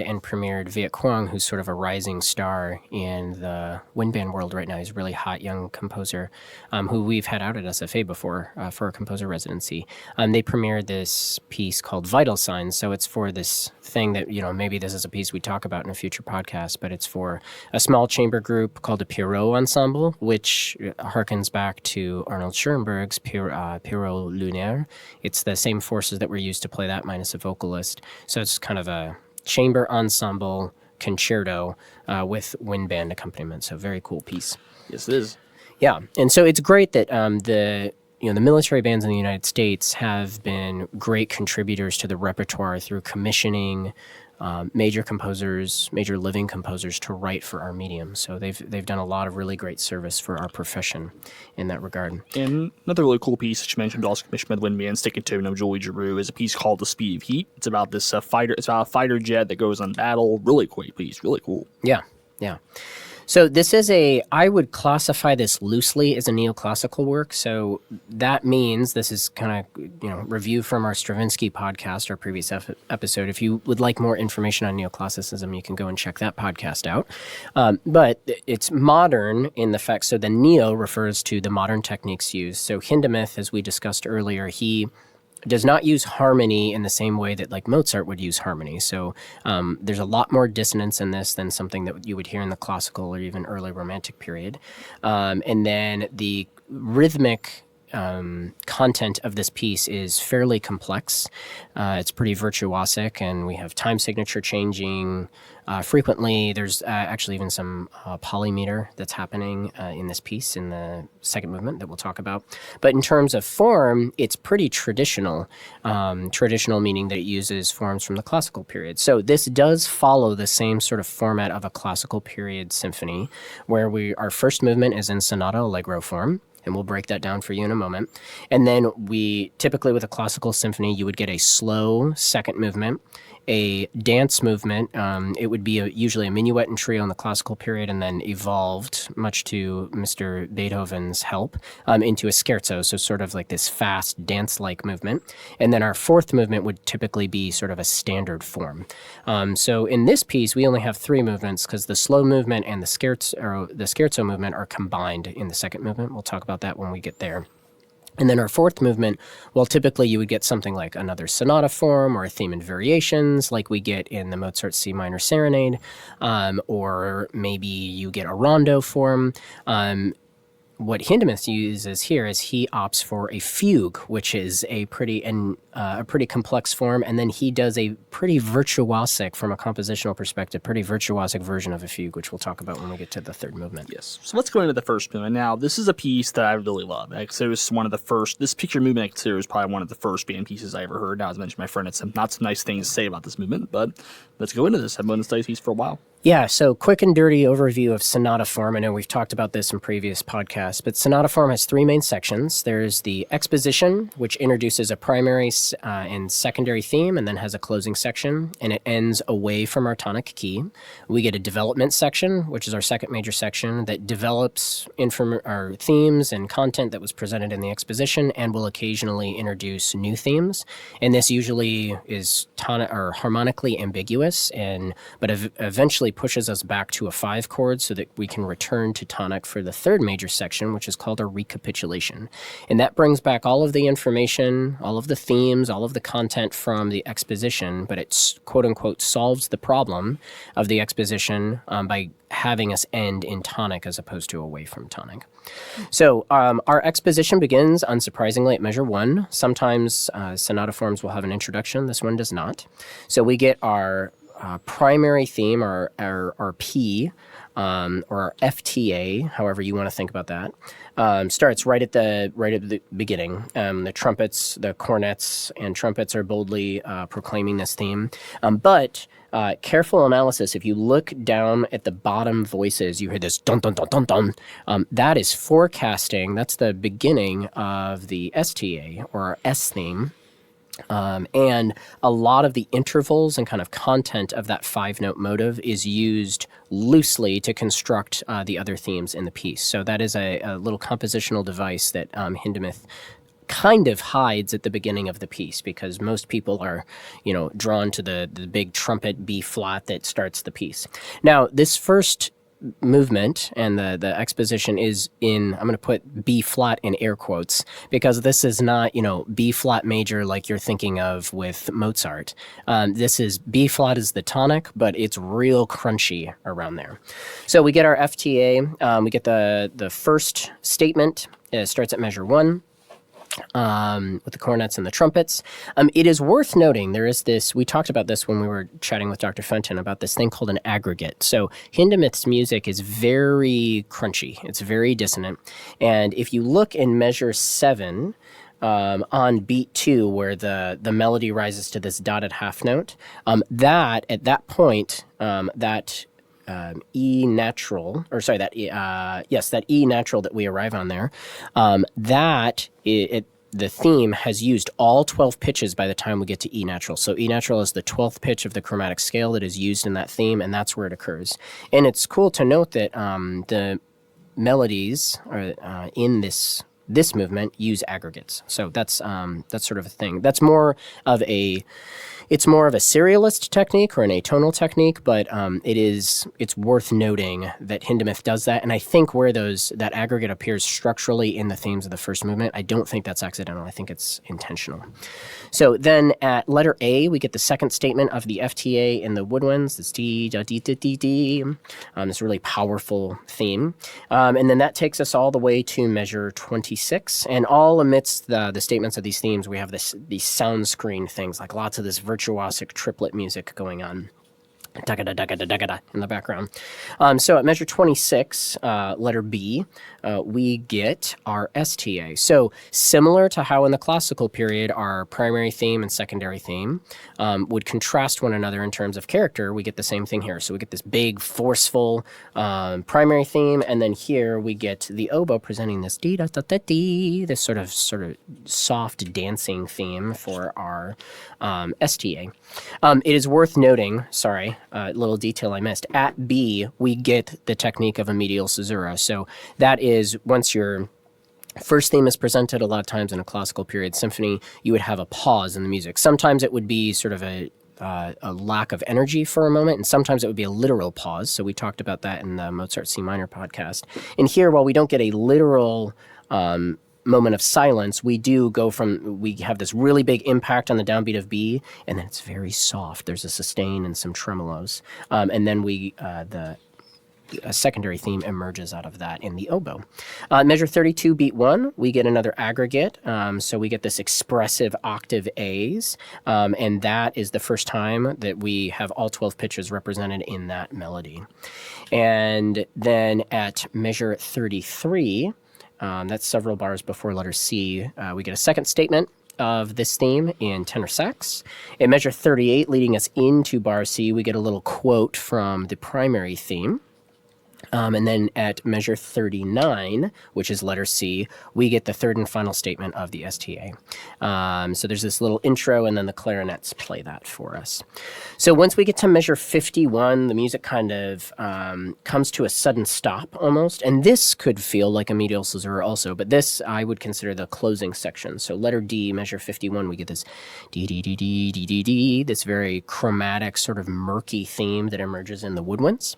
and premiered Viet Quang, who's sort of a rising star in the wind band world right now. He's a really hot young composer who we've had out at SFA before for a composer residency. They premiered this piece called Vital Signs, so it's for this thing that, maybe this is a piece we talk about in a future podcast, but it's for a small chamber group called a Pierrot Ensemble, which harkens back to Arnold Schoenberg's Pierrot Lunaire. It's the same forces that were used to play that minus a vocalist. So it's kind of a chamber ensemble concerto with wind band accompaniment. So very cool piece. Yes, it is. Yeah, and so it's great that the military bands in the United States have been great contributors to the repertoire through commissioning major living composers to write for our medium. So they've done a lot of really great service for our profession in that regard. And another really cool piece that you mentioned, also commissioned by the wind band, sticking to Julie Giroux, is a piece called The Speed of Heat. It's about this fighter. It's about a fighter jet that goes on battle. Really cool piece. Really cool. Yeah. So this is I would classify this loosely as a neoclassical work. So that means this is kind of, review from our Stravinsky podcast, our previous episode. If you would like more information on neoclassicism, you can go and check that podcast out. But it's modern in the fact, so the neo refers to the modern techniques used. So Hindemith, as we discussed earlier, he does not use harmony in the same way that like Mozart would use harmony. So there's a lot more dissonance in this than something that you would hear in the classical or even early Romantic period. And then the rhythmic content of this piece is fairly complex. It's pretty virtuosic, and we have time signature changing frequently. There's actually even some polymeter that's happening in this piece in the second movement that we'll talk about. But in terms of form, it's pretty traditional. Traditional meaning that it uses forms from the classical period. So this does follow the same sort of format of a classical period symphony, where our first movement is in sonata allegro form. and we'll break that down for you in a moment. And then we typically with a classical symphony, you would get a slow second movement, a dance movement. It would be usually a minuet and trio in the classical period, and then evolved, much to Mr. Beethoven's help, into a scherzo, so sort of like this fast dance-like movement. And then our fourth movement would typically be sort of a standard form. So in this piece, we only have three movements because the slow movement and the scherzo movement are combined in the second movement. We'll talk about that when we get there. And then our fourth movement, well, typically you would get something like another sonata form or a theme and variations like we get in the Mozart C minor serenade, or maybe you get a rondo form. What Hindemith uses here is he opts for a fugue, which is a pretty complex form, and then he does a pretty virtuosic, from a compositional perspective, pretty virtuosic version of a fugue, which we'll talk about when we get to the third movement. Yes. So let's go into the first movement. Now, this is a piece that I really love. I consider this one of the first. This picture movement I consider is probably one of the first band pieces I ever heard. Now, as I mentioned, my friend had some not so nice things to say about this movement, but let's go into this. I've been on this study piece for a while. Yeah, so quick and dirty overview of sonata form. I know we've talked about this in previous podcasts, but sonata form has three main sections. There's the exposition, which introduces a primary and secondary theme and then has a closing section, and it ends away from our tonic key. We get a development section, which is our second major section, that develops our themes and content that was presented in the exposition and will occasionally introduce new themes. And this usually is harmonically ambiguous, but eventually pushes us back to a 5 chord so that we can return to tonic for the third major section, which is called a recapitulation. And that brings back all of the information, all of the themes, all of the content from the exposition, but it quote unquote solves the problem of the exposition by having us end in tonic as opposed to away from tonic. So our exposition begins, unsurprisingly, at measure 1. Sometimes sonata forms will have an introduction. This one does not. So we get our primary theme, or our P, or our FTA, however you want to think about that, starts right at the beginning. The trumpets, the cornets, and trumpets are boldly proclaiming this theme. But careful analysis, if you look down at the bottom voices, you hear this dun dun dun dun dun. That is forecasting. That's the beginning of the STA, or our S theme. And a lot of the intervals and kind of content of that 5-note motive is used loosely to construct the other themes in the piece. So that is a little compositional device that Hindemith kind of hides at the beginning of the piece, because most people are, drawn to the big trumpet B flat that starts the piece. Now, this first movement and the exposition is in, I'm going to put B flat in air quotes, because this is not, B flat major like you're thinking of with Mozart. This is B flat is the tonic, but it's real crunchy around there. So we get our FTA, we get the first statement. It starts at measure 1. With the cornets and the trumpets. It is worth noting, there is this, we talked about this when we were chatting with Dr. Fenton about this thing called an aggregate. So Hindemith's music is very crunchy. It's very dissonant. And if you look in measure 7, on beat 2, where the melody rises to this dotted half note, that at that point, that E natural, or sorry, that E natural that we arrive on there, the theme has used all 12 pitches by the time we get to E natural. So E natural is the 12th pitch of the chromatic scale that is used in that theme, and that's where it occurs. And it's cool to note that the melodies in this movement use aggregates. So that's sort of a thing. That's more of a serialist technique or an atonal technique, but it's worth noting that Hindemith does that. And I think where that aggregate appears structurally in the themes of the first movement, I don't think that's accidental. I think it's intentional. So then at letter A, we get the second statement of the FTA in the woodwinds. This D, da, D, D, D, D. This really powerful theme. And then that takes us all the way to measure 26. And all amidst the statements of these themes, we have these sound screen things, like lots of this virtuosic triplet music going on. da-ga-da, in the background. So at measure 26, letter B, we get our STA. So similar to how in the classical period our primary theme and secondary theme would contrast one another in terms of character, we get the same thing here. So we get this big, forceful primary theme, and then here we get the oboe presenting this dee-da-da-da-dee, this sort of soft dancing theme for our STA. It is worth noting, little detail I missed. At B, we get the technique of a medial caesura. So that is once your first theme is presented, a lot of times in a classical period symphony, you would have a pause in the music. Sometimes it would be sort of a lack of energy for a moment, and sometimes it would be a literal pause. So we talked about that in the Mozart C minor podcast. And here, while we don't get a literal moment of silence, we have this really big impact on the downbeat of B, and then it's very soft. There's a sustain and some tremolos. And then a secondary theme emerges out of that in the oboe. Measure 32, beat 1, we get another aggregate. So we get this expressive octave A's, and that is the first time that we have all 12 pitches represented in that melody. And then at measure 33, that's several bars before letter C, we get a second statement of this theme in tenor sax. At measure 38, leading us into bar C, we get a little quote from the primary theme. And then at measure 39, which is letter C, we get the third and final statement of the STA. So there's this little intro, and then the clarinets play that for us. So once we get to measure 51, the music kind of comes to a sudden stop almost. And this could feel like a medial caesura also, but this I would consider the closing section. So letter D, measure 51, we get this dee-dee-dee-dee-dee-dee-dee, this very chromatic, sort of murky theme that emerges in the woodwinds.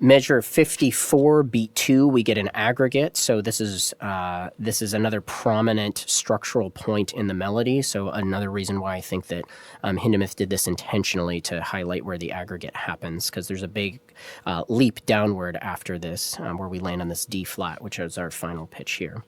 Measure 54, beat 2, we get an aggregate. So this is another prominent structural point in the melody. So another reason why I think that Hindemith did this intentionally to highlight where the aggregate happens, because there's a big leap downward after this where we land on this D flat, which is our final pitch here.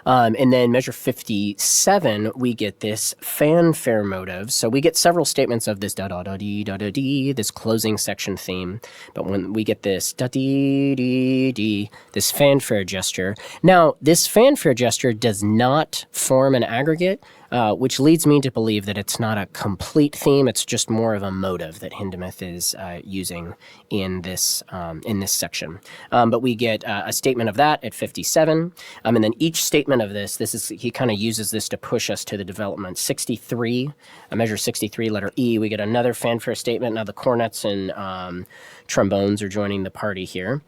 And then measure 57, we get this fanfare motive. So we get several statements of this da-da-da-dee, da-da-dee, this closing section theme. But when we get this da-dee-dee-dee, this fanfare gesture. Now, this fanfare gesture does not form an aggregate, which leads me to believe that it's not a complete theme. It's just more of a motive that Hindemith is using in this section. But we get a statement of that at 57, and then each statement of this he kind of uses this to push us to the development. 63, measure 63, letter E, we get another fanfare statement. Now the cornets and trombones are joining the party here.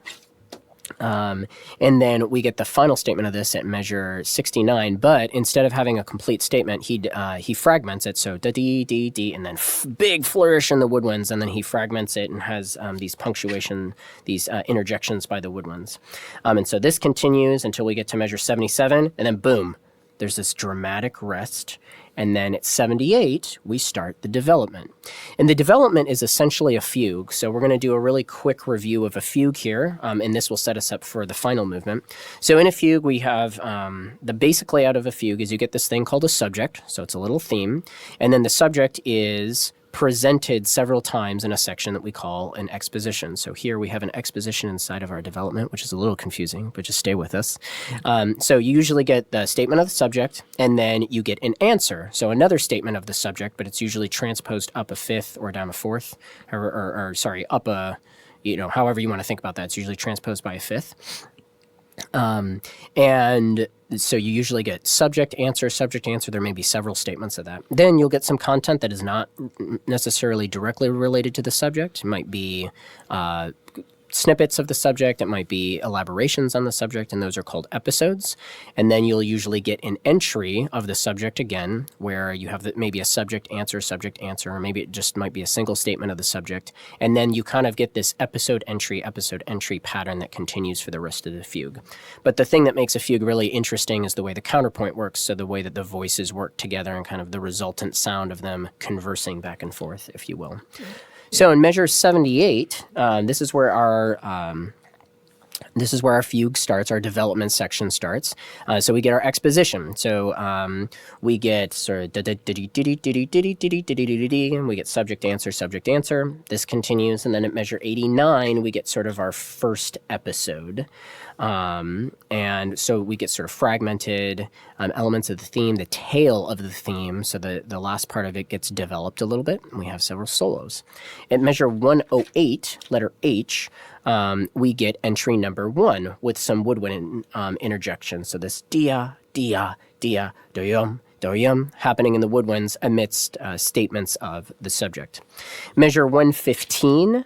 And then we get the final statement of this at measure 69, but instead of having a complete statement, he fragments it. So da-dee-dee-dee, and then big flourish in the woodwinds, and then he fragments it and has these punctuation, these interjections by the woodwinds. And so this continues until we get to measure 77, and then boom, there's this dramatic rest. And then at 78, we start the development. And the development is essentially a fugue. So we're going to do a really quick review of a fugue here, and this will set us up for the final movement. So in a fugue, we have the basic layout of a fugue is you get this thing called a subject. So it's a little theme. And then the subject is presented several times in a section that we call an exposition. So here we have an exposition inside of our development, which is a little confusing, but just stay with us. So you usually get the statement of the subject, and then you get an answer. So another statement of the subject, but it's usually transposed up a fifth or down a fourth, up a, however you want to think about that. It's usually transposed by a fifth. And so you usually get subject, answer. There may be several statements of that. Then you'll get some content that is not necessarily directly related to the subject. It might be snippets of the subject. It might be elaborations on the subject, and those are called episodes. And then you'll usually get an entry of the subject again, where you have maybe a subject, answer, or maybe it just might be a single statement of the subject. And then you kind of get this episode entry pattern that continues for the rest of the fugue. But the thing that makes a fugue really interesting is the way the counterpoint works, so the way that the voices work together and kind of the resultant sound of them conversing back and forth, if you will. So in measure 78, this is where our This is where our fugue starts, our development section starts. So we get our exposition. So we get sort of and we get subject, answer. This continues, and then at measure 89, we get sort of our first episode. And so we get sort of fragmented elements of the theme, the tail of the theme. So the last part of it gets developed a little bit. And we have several solos. At measure 108, letter H, we get entry number 1 with some woodwind interjection. So this dia, dia, dia, doyum, doyum happening in the woodwinds amidst statements of the subject. Measure 115,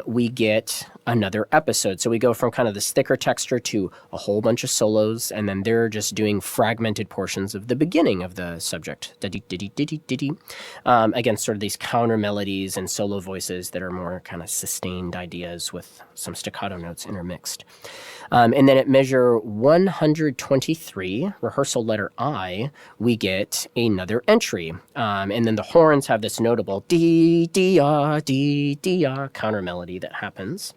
we get another episode. So we go from kind of this thicker texture to a whole bunch of solos, and then they're just doing fragmented portions of the beginning of the subject. Again, sort of these counter melodies and solo voices that are more kind of sustained ideas with some staccato notes intermixed. And then at measure 123, rehearsal letter I, we get another entry. And then the horns have this notable dee-dee-ah counter melody that happens.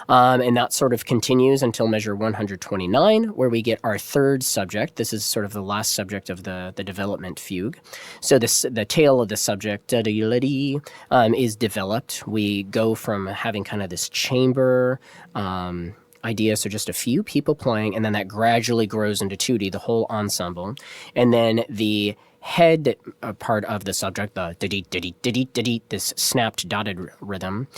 And that sort of continues until measure 129, where we get our third subject. This is sort of the last subject of the development fugue. So the tail of the subject is developed. We go from having kind of this chamber idea, so just a few people playing, and then that gradually grows into tutti, the whole ensemble. And then the head part of the subject, the diddy, this snapped dotted rhythm,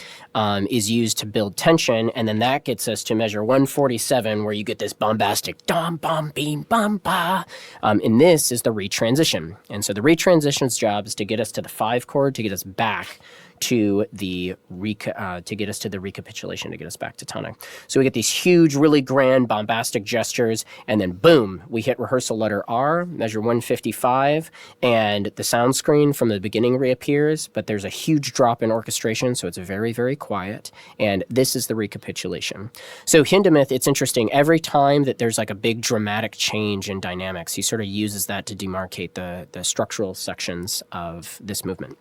is used to build tension, and then that gets us to measure 147, where you get this bombastic dom bom beam bom ba. And this is the retransition. And so the retransition's job is to get us to the 5 chord, to get us back to the recapitulation, to get us back to tonic. So we get these huge, really grand, bombastic gestures, and then boom, we hit rehearsal letter R, measure 155, and the sound screen from the beginning reappears, but there's a huge drop in orchestration, so it's very, very quiet, and this is the recapitulation. So Hindemith, it's interesting, every time that there's like a big dramatic change in dynamics, he sort of uses that to demarcate the structural sections of this movement.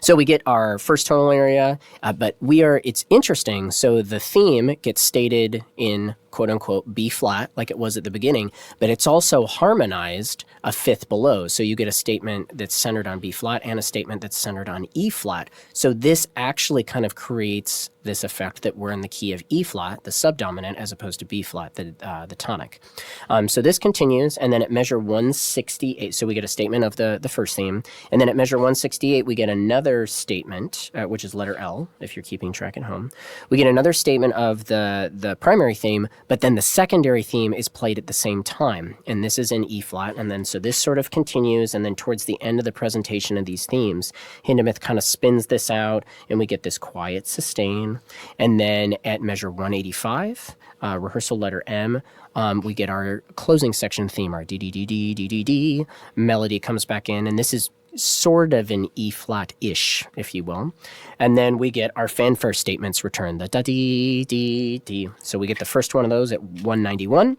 So we get our first tonal area, but it's interesting. So the theme gets stated in quote unquote B flat, like it was at the beginning, but it's also harmonized a fifth below. So you get a statement that's centered on B flat and a statement that's centered on E flat. So this actually kind of creates this effect that we're in the key of E flat, the subdominant, as opposed to B flat, the tonic. So this continues, and then at measure 168, so we get a statement of the first theme, and then at measure 168, we get another statement, which is letter L, if you're keeping track at home. We get another statement of the primary theme, but then the secondary theme is played at the same time, and this is in E flat, and then so this sort of continues, and then towards the end of the presentation of these themes, Hindemith kind of spins this out, and we get this quiet sustain, and then at measure 185, rehearsal letter M, we get our closing section theme, our D, melody comes back in, and this is sort of an E flat-ish, if you will. And then we get our fanfare statements return, the da-dee. So we get the first one of those at 191.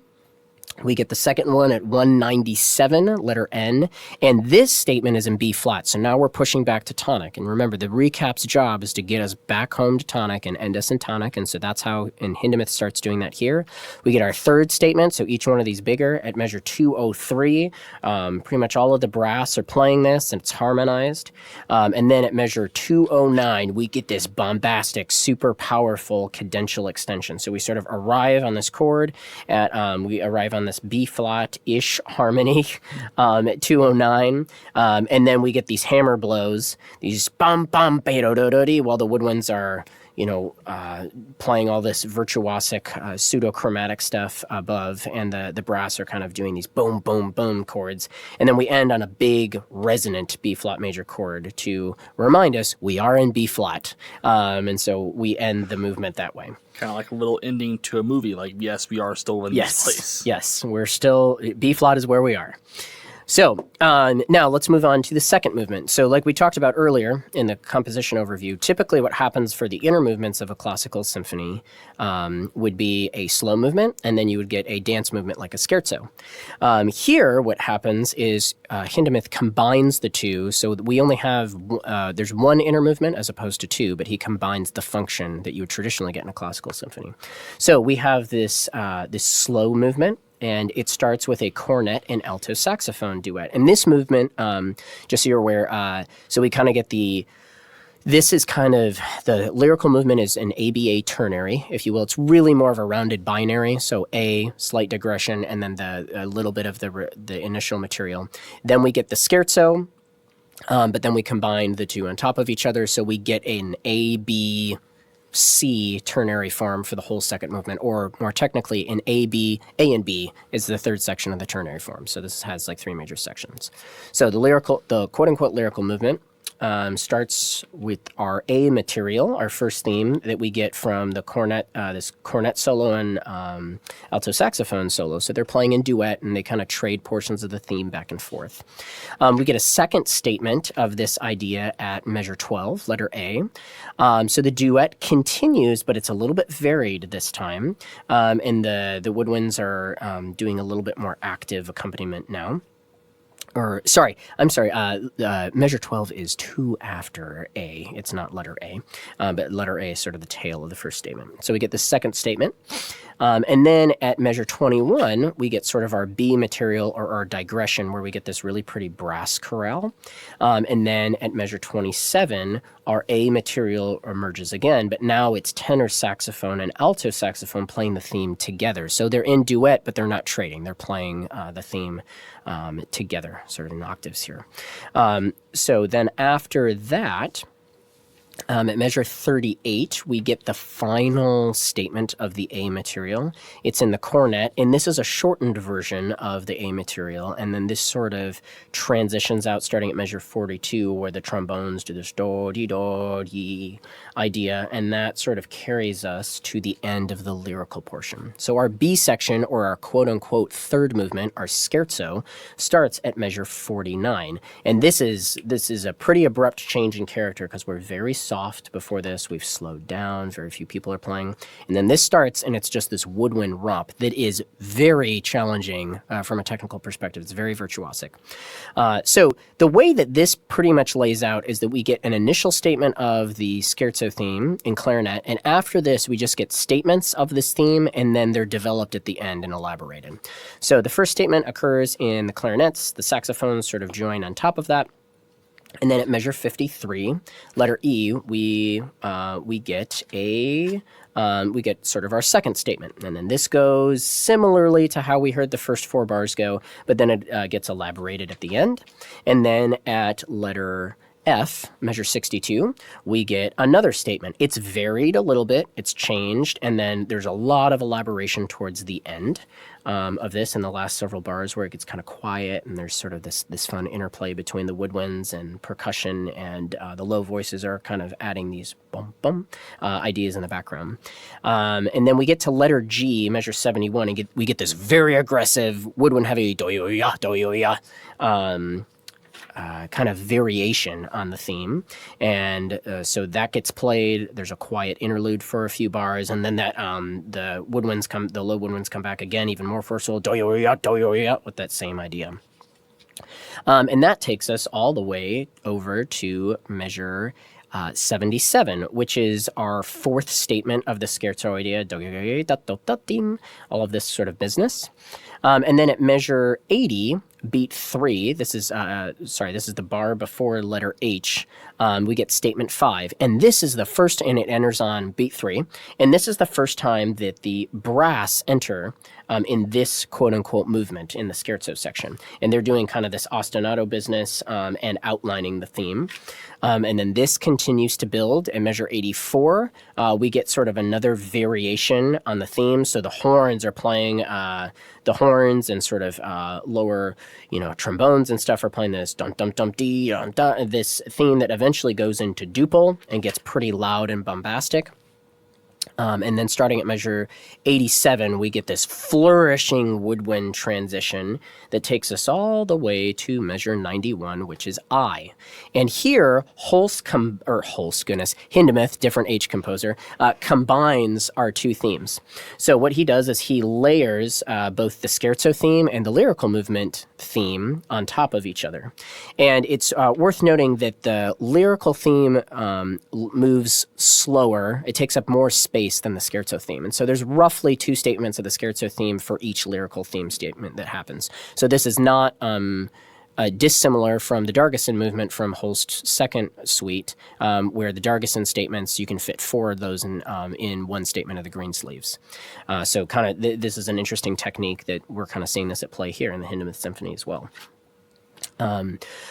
We get the second one at 197, letter N, and this statement is in B flat, so now we're pushing back to tonic. And remember, the recap's job is to get us back home to tonic and end us in tonic, and so that's how Hindemith starts doing that here. We get our third statement, so each one of these bigger, at measure 203. Pretty much all of the brass are playing this, and it's harmonized. And then at measure 209, we get this bombastic, super powerful cadential extension. So we sort of arrive on this chord we arrive on this B flat-ish harmony at 209, and then we get these hammer blows, these bum bum while the woodwinds are playing all this virtuosic pseudo-chromatic stuff above, and the brass are kind of doing these boom, boom, boom chords. And then we end on a big resonant B-flat major chord to remind us we are in B-flat. And so we end the movement that way. Kind of like a little ending to a movie, like, yes, we are still in this place. Yes, we're still, B-flat is where we are. So now let's move on to the second movement. So like we talked about earlier in the composition overview, typically what happens for the inner movements of a classical symphony would be a slow movement, and then you would get a dance movement like a scherzo. Here, what happens is Hindemith combines the two, so we only have, there's one inner movement as opposed to two, but he combines the function that you would traditionally get in a classical symphony. So we have this slow movement, and it starts with a cornet and alto saxophone duet. And this movement, just so you're aware, so we kind of get this is kind of, the lyrical movement is an ABA ternary, if you will. It's really more of a rounded binary, so A, slight digression, and then a little bit of the initial material. Then we get the scherzo, but then we combine the two on top of each other, so we get an A-B C ternary form for the whole second movement, or more technically, an A and B is the third section of the ternary form. So this has like three major sections. So the quote unquote lyrical movement starts with our A material, our first theme that we get from the cornet, this cornet solo and alto saxophone solo. So they're playing in duet, and they kind of trade portions of the theme back and forth. We get a second statement of this idea at measure 12, letter A. So the duet continues, but it's a little bit varied this time, and the woodwinds are doing a little bit more active accompaniment now. Measure 12 is 2 after A. It's not letter A, but letter A is sort of the tail of the first statement. So we get the second statement. And then at measure 21, we get sort of our B material, or our digression, where we get this really pretty brass chorale. And then at measure 27, our A material emerges again, but now it's tenor saxophone and alto saxophone playing the theme together. So they're in duet, but they're not trading. They're playing the theme together, sort of in octaves here. So then after that, at measure 38, we get the final statement of the A material. It's in the cornet, and this is a shortened version of the A material, and then this sort of transitions out starting at measure 42, where the trombones do this do-dee idea, and that sort of carries us to the end of the lyrical portion. So our B section, or our quote-unquote third movement, our scherzo, starts at measure 49, and this is a pretty abrupt change in character because we're very soft before this. We've slowed down. Very few people are playing. And then this starts, and it's just this woodwind romp that is very challenging from a technical perspective. It's very virtuosic. So the way that this pretty much lays out is that we get an initial statement of the scherzo theme in clarinet, and after this, we just get statements of this theme, and then they're developed at the end and elaborated. So the first statement occurs in the clarinets. The saxophones sort of join on top of that. And then at measure 53, letter E, we get sort of our second statement. And then this goes similarly to how we heard the first 4 bars go, but then it gets elaborated at the end. And then at letter F, measure 62, we get another statement. It's varied a little bit, it's changed, and then there's a lot of elaboration towards the end of this in the last several bars, where it gets kind of quiet, and there's sort of this fun interplay between the woodwinds and percussion, and the low voices are kind of adding these bum-bum ideas in the background. And then we get to letter G, measure 71, and we get this very aggressive woodwind-heavy do-yo-ya, do-yo-ya, kind of variation on the theme, and so that gets played. There's a quiet interlude for a few bars, and then that the low woodwinds come back again, even more forceful, do-yo-ya, do-yo-ya, with that same idea. And that takes us all the way over to measure 77, which is our fourth statement of the scherzo idea, all of this sort of business. And then at measure 80, beat 3, this is the bar before letter H, we get statement 5. And this is the first, and it enters on beat 3. And this is the first time that the brass enter in this quote-unquote movement in the scherzo section. And they're doing kind of this ostinato business and outlining the theme. And then this continues to build. At measure 84, we get sort of another variation on the theme. So the horns are playing the horns, and sort of lower, trombones and stuff are playing this dum-dum-dum-dee, this theme that eventually goes into duple and gets pretty loud and bombastic. And then starting at measure 87, we get this flourishing woodwind transition that takes us all the way to measure 91, which is I. And here, Hindemith, different H composer, combines our two themes. So what he does is he layers both the scherzo theme and the lyrical movement theme on top of each other. And it's worth noting that the lyrical theme moves slower. It takes up more space than the scherzo theme. And so there's roughly 2 statements of the scherzo theme for each lyrical theme statement that happens. So this is not dissimilar from the Dargeson movement from Holst's second suite, where the Dargeson statements, you can fit 4 of those in one statement of the Greensleeves. So kind of this is an interesting technique that we're kind of seeing this at play here in the Hindemith Symphony as well.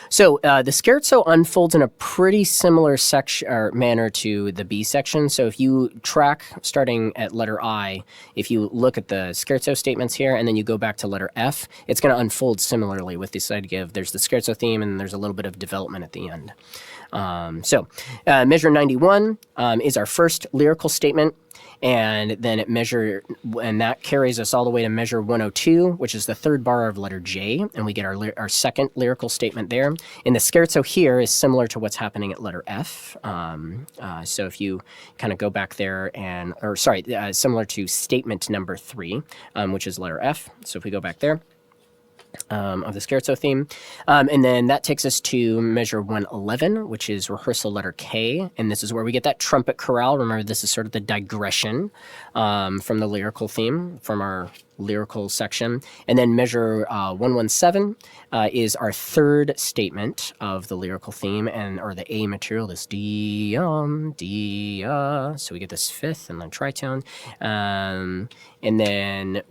So the scherzo unfolds in a pretty similar manner to the B section. So if you track starting at letter I, if you look at the scherzo statements here and then you go back to letter F, it's going to unfold similarly with this idea of there's the scherzo theme and there's a little bit of development at the end. So measure 91 is our first lyrical statement. And then and that carries us all the way to measure 102, which is the 3rd bar of letter J, and we get our second lyrical statement there. And the scherzo here is similar to what's happening at letter F. So if you kind of go back there similar to statement number 3, which is letter F. So if we go back there. Of the scherzo theme. And then that takes us to measure 111, which is rehearsal letter K. And this is where we get that trumpet chorale. Remember, this is sort of the digression from the lyrical theme, from our lyrical section. And then measure 117 is our 3rd statement of the lyrical theme, or the A material, this D, so we get this 5th and then tritone. And then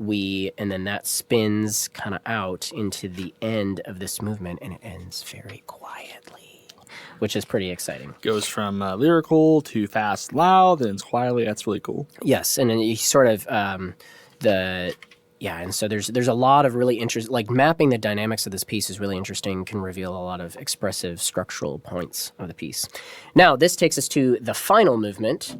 that spins kind of out into the end of this movement, and it ends very quietly, which is pretty exciting. Goes from lyrical to fast, loud, then it's quietly. That's really cool. Yes, and then you sort of and so there's a lot of really interesting, like mapping the dynamics of this piece is really interesting, can reveal a lot of expressive structural points of the piece. Now, this takes us to the final movement,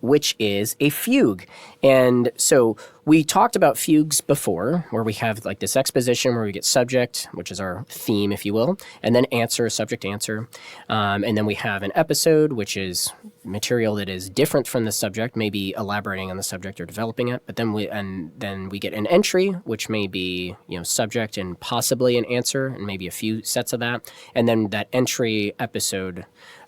which is a fugue. And so we talked about fugues before, where we have like this exposition where we get subject, which is our theme, if you will, and then answer, subject, answer. And then we have an episode, which is material that is different from the subject, maybe elaborating on the subject or developing it. But then we get an entry, which may be, subject and possibly an answer, and maybe a few sets of that. And then that entry episode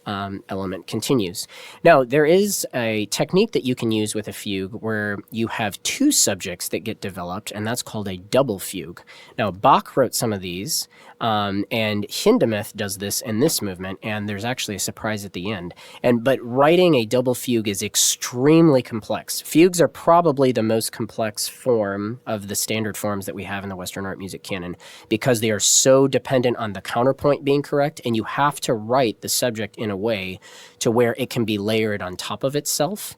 element continues. Now, there is a technique that you can use with a fugue where you have 2 subjects that get developed, and that's called a double fugue. Now, Bach wrote some of these, and Hindemith does this in this movement, and there's actually a surprise at the end. But writing a double fugue is extremely complex. Fugues are probably the most complex form of the standard forms that we have in the Western art music canon, because they are so dependent on the counterpoint being correct, and you have to write the subject in a way to where it can be layered on top of itself.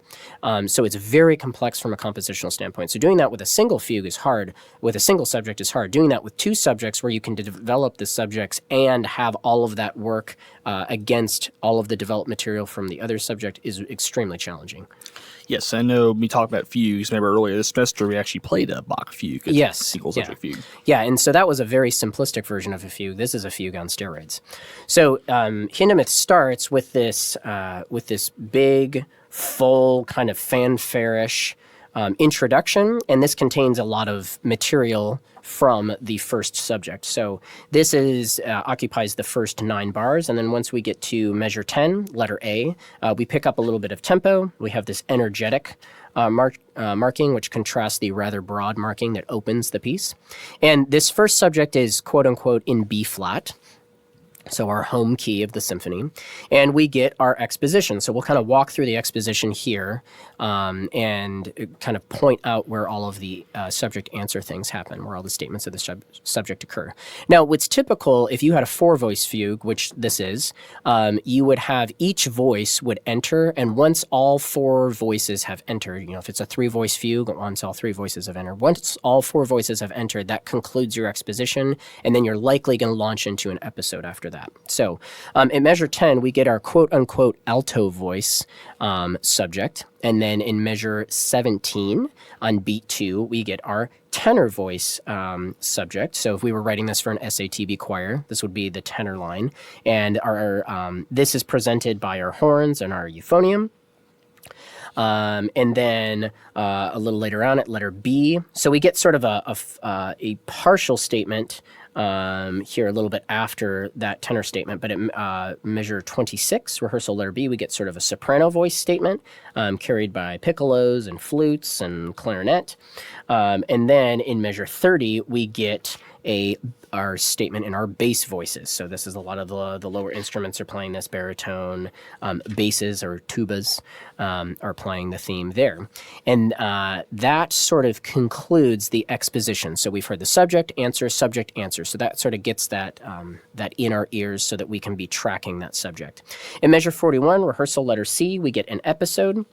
So it's very complex from a compositional standpoint. So doing that with a single fugue is hard. With a single subject is hard. Doing that with 2 subjects where you can develop the subjects and have all of that work against all of the developed material from the other subject is extremely challenging. Yes, I know we talked about fugues. Remember earlier this semester we actually played a Bach fugue. Yes. Single subject fugue. Yeah, and so that was a very simplistic version of a fugue. This is a fugue on steroids. So Hindemith starts with this big, full, kind of fanfare-ish introduction, and this contains a lot of material from the first subject. So this occupies the first 9 bars, and then once we get to measure 10, letter A, we pick up a little bit of tempo. We have this energetic marking, which contrasts the rather broad marking that opens the piece. And this first subject is quote-unquote in B flat, so our home key of the symphony, and we get our exposition. So we'll kind of walk through the exposition here and kind of point out where all of the subject-answer things happen, where all the statements of the subject occur. Now, what's typical, if you had a 4-voice fugue, which this is, you would have each voice would enter, and once all 4 voices have entered, if it's a 3-voice fugue, once all 3 voices have entered, once all 4 voices have entered, that concludes your exposition, and then you're likely going to launch into an episode after that. So in measure 10, we get our quote-unquote alto voice subject. And then in measure 17, on beat 2, we get our tenor voice subject. So if we were writing this for an SATB choir, this would be the tenor line. And this is presented by our horns and our euphonium. And then a little later on at letter B. So we get sort of a partial statement here a little bit after that tenor statement, but at measure 26, rehearsal letter B, we get sort of a soprano voice statement carried by piccolos and flutes and clarinet. And then in measure 30, we get our statement in our bass voices. So this is a lot of the lower instruments are playing this, baritone, basses or tubas are playing the theme there. And that sort of concludes the exposition. So we've heard the subject, answer. So that sort of gets that in our ears so that we can be tracking that subject. In measure 41, rehearsal letter C, we get an episode.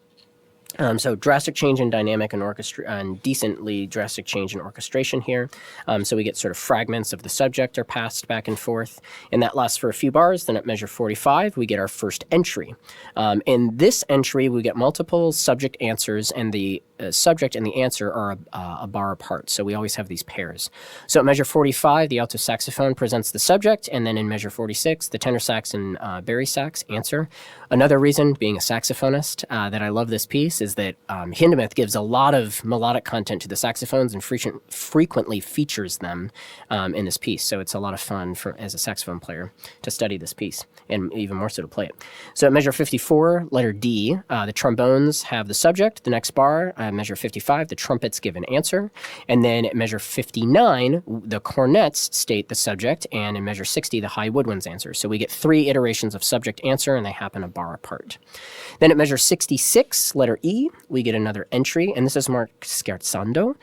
So drastic change in dynamic and decently drastic change in orchestration here. So we get sort of fragments of the subject are passed back and forth, and that lasts for a few bars. Then at measure 45, we get our first entry. In this entry, we get multiple subject answers, and the subject and the answer are a bar apart. So we always have these pairs. So at measure 45, the alto saxophone presents the subject, and then in measure 46, the tenor sax and bari sax answer. Another reason, being a saxophonist, that I love this piece is that Hindemith gives a lot of melodic content to the saxophones and frequently features them in this piece. So it's a lot of fun as a saxophone player to study this piece, and even more so to play it. So at measure 54, letter D, the trombones have the subject, the next bar. Measure 55, the trumpets give an answer. And then at measure 59, the cornets state the subject, and in measure 60, the high woodwinds answer. So we get 3 iterations of subject-answer, and they happen a bar apart. Then at measure 66, letter E, we get another entry, and this is marked scherzando.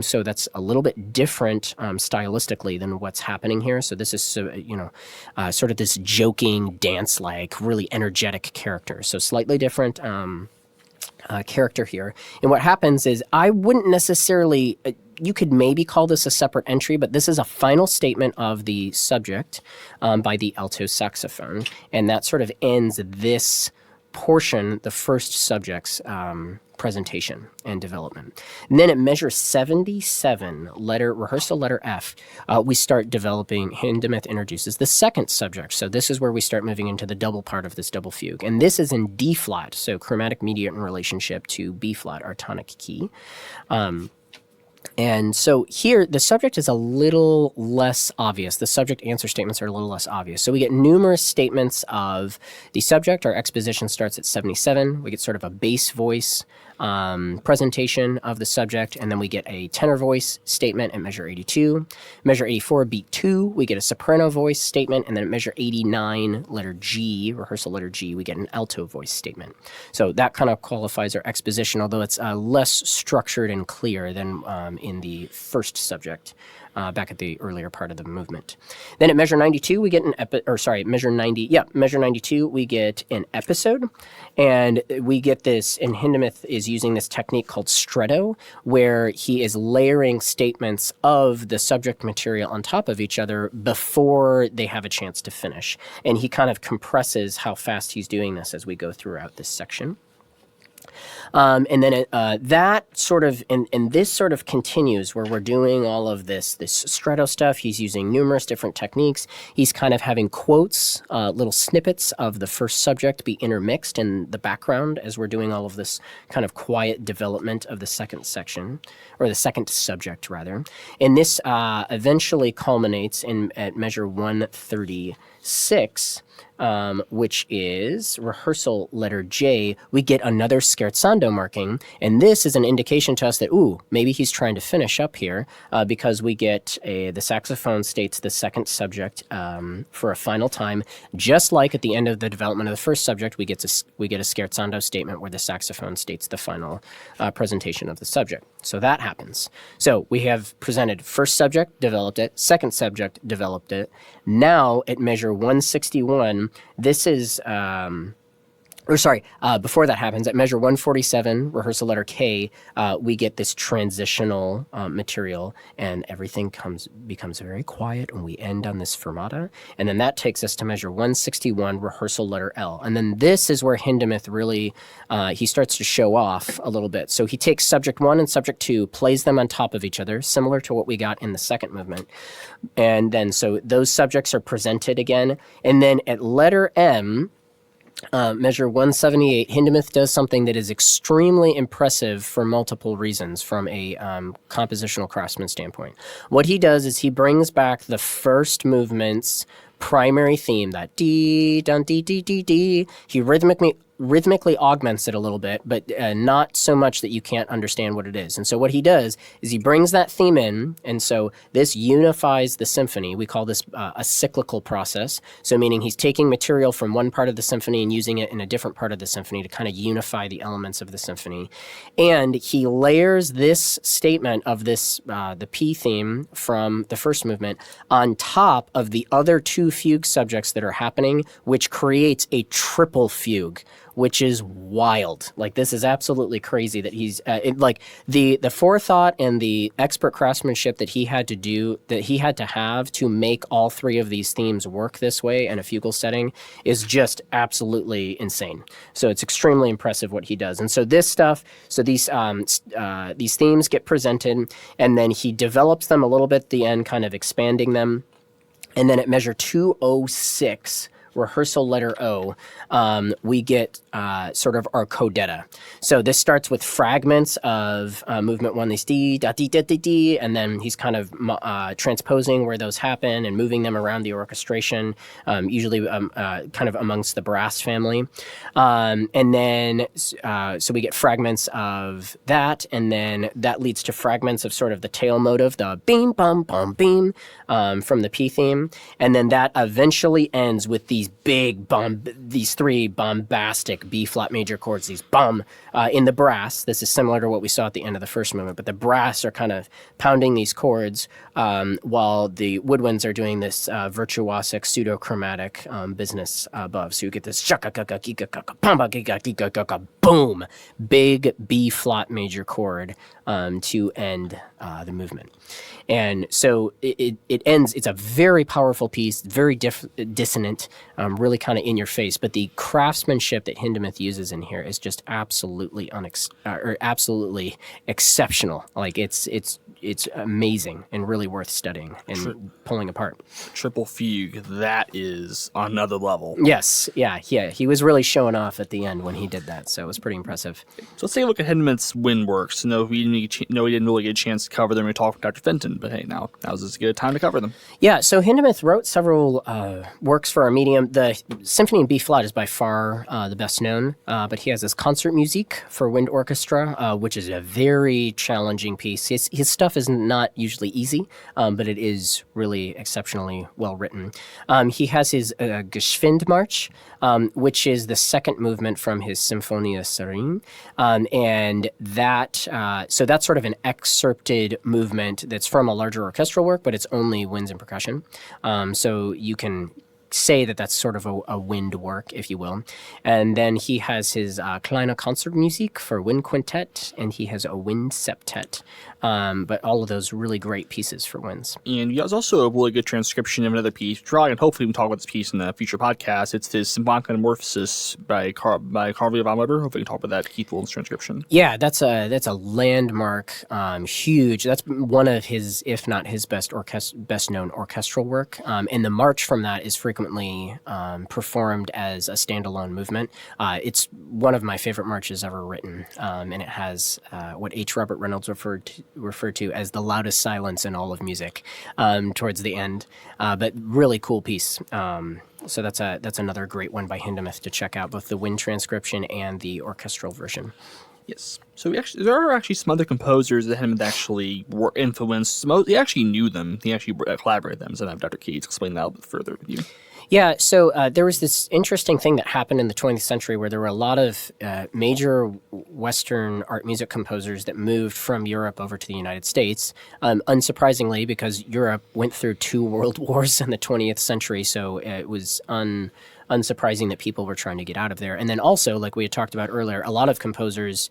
So that's a little bit different stylistically than what's happening here. So this is, sort of this joking, dance-like, really energetic character. So slightly different character here. And what happens is I wouldn't necessarily, you could maybe call this a separate entry, but this is a final statement of the subject by the alto saxophone. And that sort of ends this portion, the first subject's presentation and development. And then at measure 77, rehearsal letter F, we start developing, Hindemith introduces the second subject. So this is where we start moving into the double part of this double fugue. And this is in D flat, so chromatic mediate in relationship to B flat, our tonic key. And so here, the subject is a little less obvious. The subject answer statements are a little less obvious. So we get numerous statements of the subject. Our exposition starts at 77. We get sort of a bass voice presentation of the subject, and then we get a tenor voice statement at measure 82. Measure 84, beat 2, we get a soprano voice statement, and then at measure 89, letter G, rehearsal letter G, we get an alto voice statement. So that kind of qualifies our exposition, although it's less structured and clear than in the first subject. Back at the earlier part of the movement. Then at measure 92, we get measure 92, we get an episode, and we get this, and Hindemith is using this technique called stretto, where he is layering statements of the subject material on top of each other before they have a chance to finish. And he kind of compresses how fast he's doing this as we go throughout this section. And then that sort of, and this sort of continues where we're doing all of this stretto stuff. He's using numerous different techniques. He's kind of having quotes, little snippets of the first subject be intermixed in the background as we're doing all of this kind of quiet development of the second section, or the second subject rather. And this eventually culminates at measure 136, which is rehearsal letter J. We get another scherzando marking, and this is an indication to us that, maybe he's trying to finish up here, because we get the saxophone states the second subject for a final time, just like at the end of the development of the first subject, we get a scherzando statement where the saxophone states the final presentation of the subject. So that happens. So we have presented first subject, developed it, second subject, developed it. Now at measure 161, this is Before that happens, at measure 147, rehearsal letter K, we get this transitional material, and everything becomes very quiet, and we end on this fermata. And then that takes us to measure 161, rehearsal letter L. And then this is where Hindemith really, he starts to show off a little bit. So he takes subject 1 and subject 2, plays them on top of each other, similar to what we got in the second movement. And then so those subjects are presented again. And then at letter M, measure 178, Hindemith does something that is extremely impressive for multiple reasons from a compositional craftsman standpoint. What he does is he brings back the first movement's primary theme, that dee, dun, dee, dee, dee, dee. He rhythmically augments it a little bit, but not so much that you can't understand what it is. And so what he does is he brings that theme in, and so this unifies the symphony. We call this a cyclical process. So meaning he's taking material from one part of the symphony and using it in a different part of the symphony to kind of unify the elements of the symphony. And he layers this statement of this, the P theme from the first movement on top of the other two fugue subjects that are happening, which creates a triple fugue, which is wild. Like, this is absolutely crazy that he's the forethought and the expert craftsmanship that he had to have to make all three of these themes work this way in a fugal setting is just absolutely insane. So it's extremely impressive what he does. And so these themes get presented, and then he develops them a little bit at the end, kind of expanding them. And then at measure 206, rehearsal letter O, we get sort of our codetta. So this starts with fragments of movement 1, these dee, da, dee, da, dee, dee, and then he's kind of transposing where those happen and moving them around the orchestration, usually kind of amongst the brass family. And then, so we get fragments of that, and then that leads to fragments of sort of the tail motive, the beam, bum, bum, beam, from the P theme. And then that eventually ends with these these three bombastic B flat major chords, these in the brass. This is similar to what we saw at the end of the first movement, but the brass are kind of pounding these chords while the woodwinds are doing this virtuosic pseudo-chromatic business above. So you get this boom, big B flat major chord to end the movement. And so it ends, it's a very powerful piece, very dissonant, really kind of in your face, but the craftsmanship that Hindemith uses in here is just absolutely absolutely exceptional. Like, it's amazing and really worth studying and pulling apart. Triple fugue, that is another level. Yes, yeah, he was really showing off at the end when he did that, so it was pretty impressive. So let's take a look at Hindemith's wind works. We didn't really get a chance to cover them when we talked with Dr. Fenton, but hey, now's as good a time to cover them. Yeah, so Hindemith wrote several works for our medium. The Symphony in B flat is by far the best known, but he has his concert music for wind orchestra, which is a very challenging piece. His stuff is not usually easy, but it is really exceptionally well written. He has his Geschwindmarsch, which is the second movement from his Symphonia Serene, and that so that's sort of an excerpted movement that's from a larger orchestral work, but it's only winds and percussion. So you can say that that's sort of a wind work, if you will. And then he has his Kleine Konzertmusik for wind quintet, and he has a wind septet. But all of those really great pieces for winds. And he has also a really good transcription of another piece, and hopefully we can talk about this piece in a future podcast. It's his Symphonic Metamorphosis by Carl von Weber. Hopefully we can talk about that Keith Williams transcription. Yeah, that's a landmark, huge. That's one of his, if not his best known orchestral work. And the march from that is frequently performed as a standalone movement. It's one of my favorite marches ever written, and it has what H. Robert Reynolds referred to as the loudest silence in all of music towards the end, but really cool piece. So that's another great one by Hindemith to check out, both the wind transcription and the orchestral version. Yes. So there are actually some other composers that Hindemith actually were influenced. He actually knew them. He actually collaborated with them. So I have Dr. Kaatz explain that a bit further with you. Yeah, so there was this interesting thing that happened in the 20th century where there were a lot of major Western art music composers that moved from Europe over to the United States, unsurprisingly, because Europe went through 2 world wars in the 20th century, so it was unsurprising that people were trying to get out of there. And then also, like we had talked about earlier, a lot of composers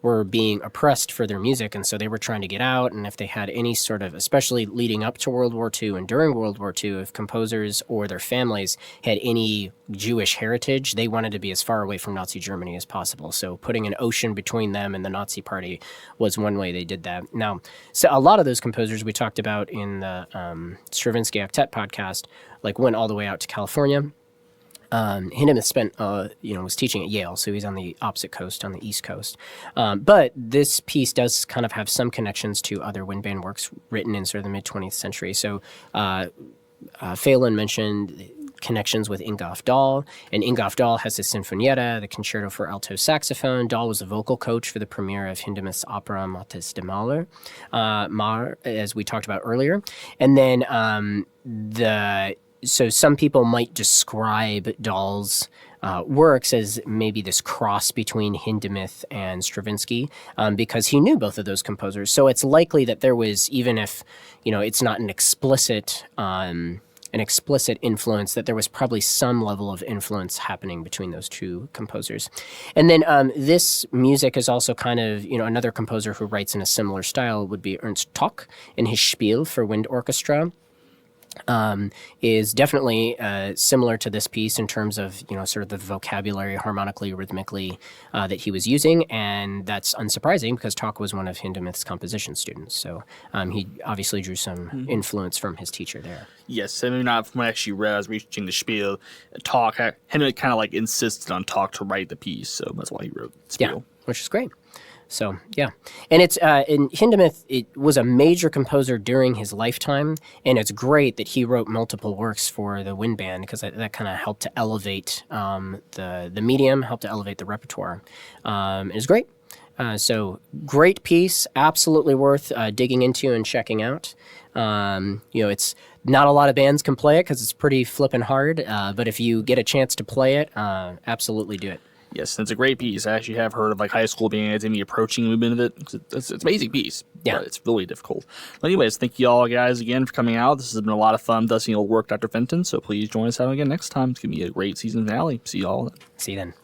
were being oppressed for their music, and so they were trying to get out. And if they had any sort of, especially leading up to World War II and during World War II, if composers or their families had any Jewish heritage, they wanted to be as far away from Nazi Germany as possible. So putting an ocean between them and the Nazi Party was one way they did that. Now, so a lot of those composers we talked about in the Stravinsky Octet podcast, like went all the way out to California. Hindemith spent, was teaching at Yale, so he's on the opposite coast, on the East Coast. But this piece does kind of have some connections to other wind band works written in sort of the mid-20th century. So Faolan mentioned connections with Ingolf Dahl, and Ingolf Dahl has his Sinfonietta, the Concerto for Alto Saxophone. Dahl was a vocal coach for the premiere of Hindemith's opera Mathis de Mahler, as we talked about earlier. And then So some people might describe Dahl's works as maybe this cross between Hindemith and Stravinsky, because he knew both of those composers. So it's likely that there was, even if it's not an explicit influence, that there was probably some level of influence happening between those two composers. And then this music is also kind of, another composer who writes in a similar style would be Ernst Tock in his Spiel for wind orchestra. Is definitely similar to this piece in terms of, sort of the vocabulary, harmonically, rhythmically, that he was using. And that's unsurprising because Tock was one of Hindemith's composition students. So he obviously drew some influence from his teacher there. Yes, I mean, not from what I actually read, I was reaching the Spiel. Tock, Hindemith kind of like insisted on Tock to write the piece, so that's why he wrote Spiel. Yeah, which is great. So, yeah. And it's in Hindemith, it was a major composer during his lifetime, and it's great that he wrote multiple works for the wind band because that kind of helped to elevate the medium, helped to elevate the repertoire. It was great. So, great piece, absolutely worth digging into and checking out. It's not a lot of bands can play it because it's pretty flippin' hard, but if you get a chance to play it, absolutely do it. Yes, it's a great piece. I actually have heard of high school bands and the approaching movement of it. It's an amazing piece. Yeah. But it's really difficult. But anyways, thank you all guys again for coming out. This has been a lot of fun dusting old work, Dr. Fenton. So please join us out again next time. It's going to be a great season finale. See you all then. See you then.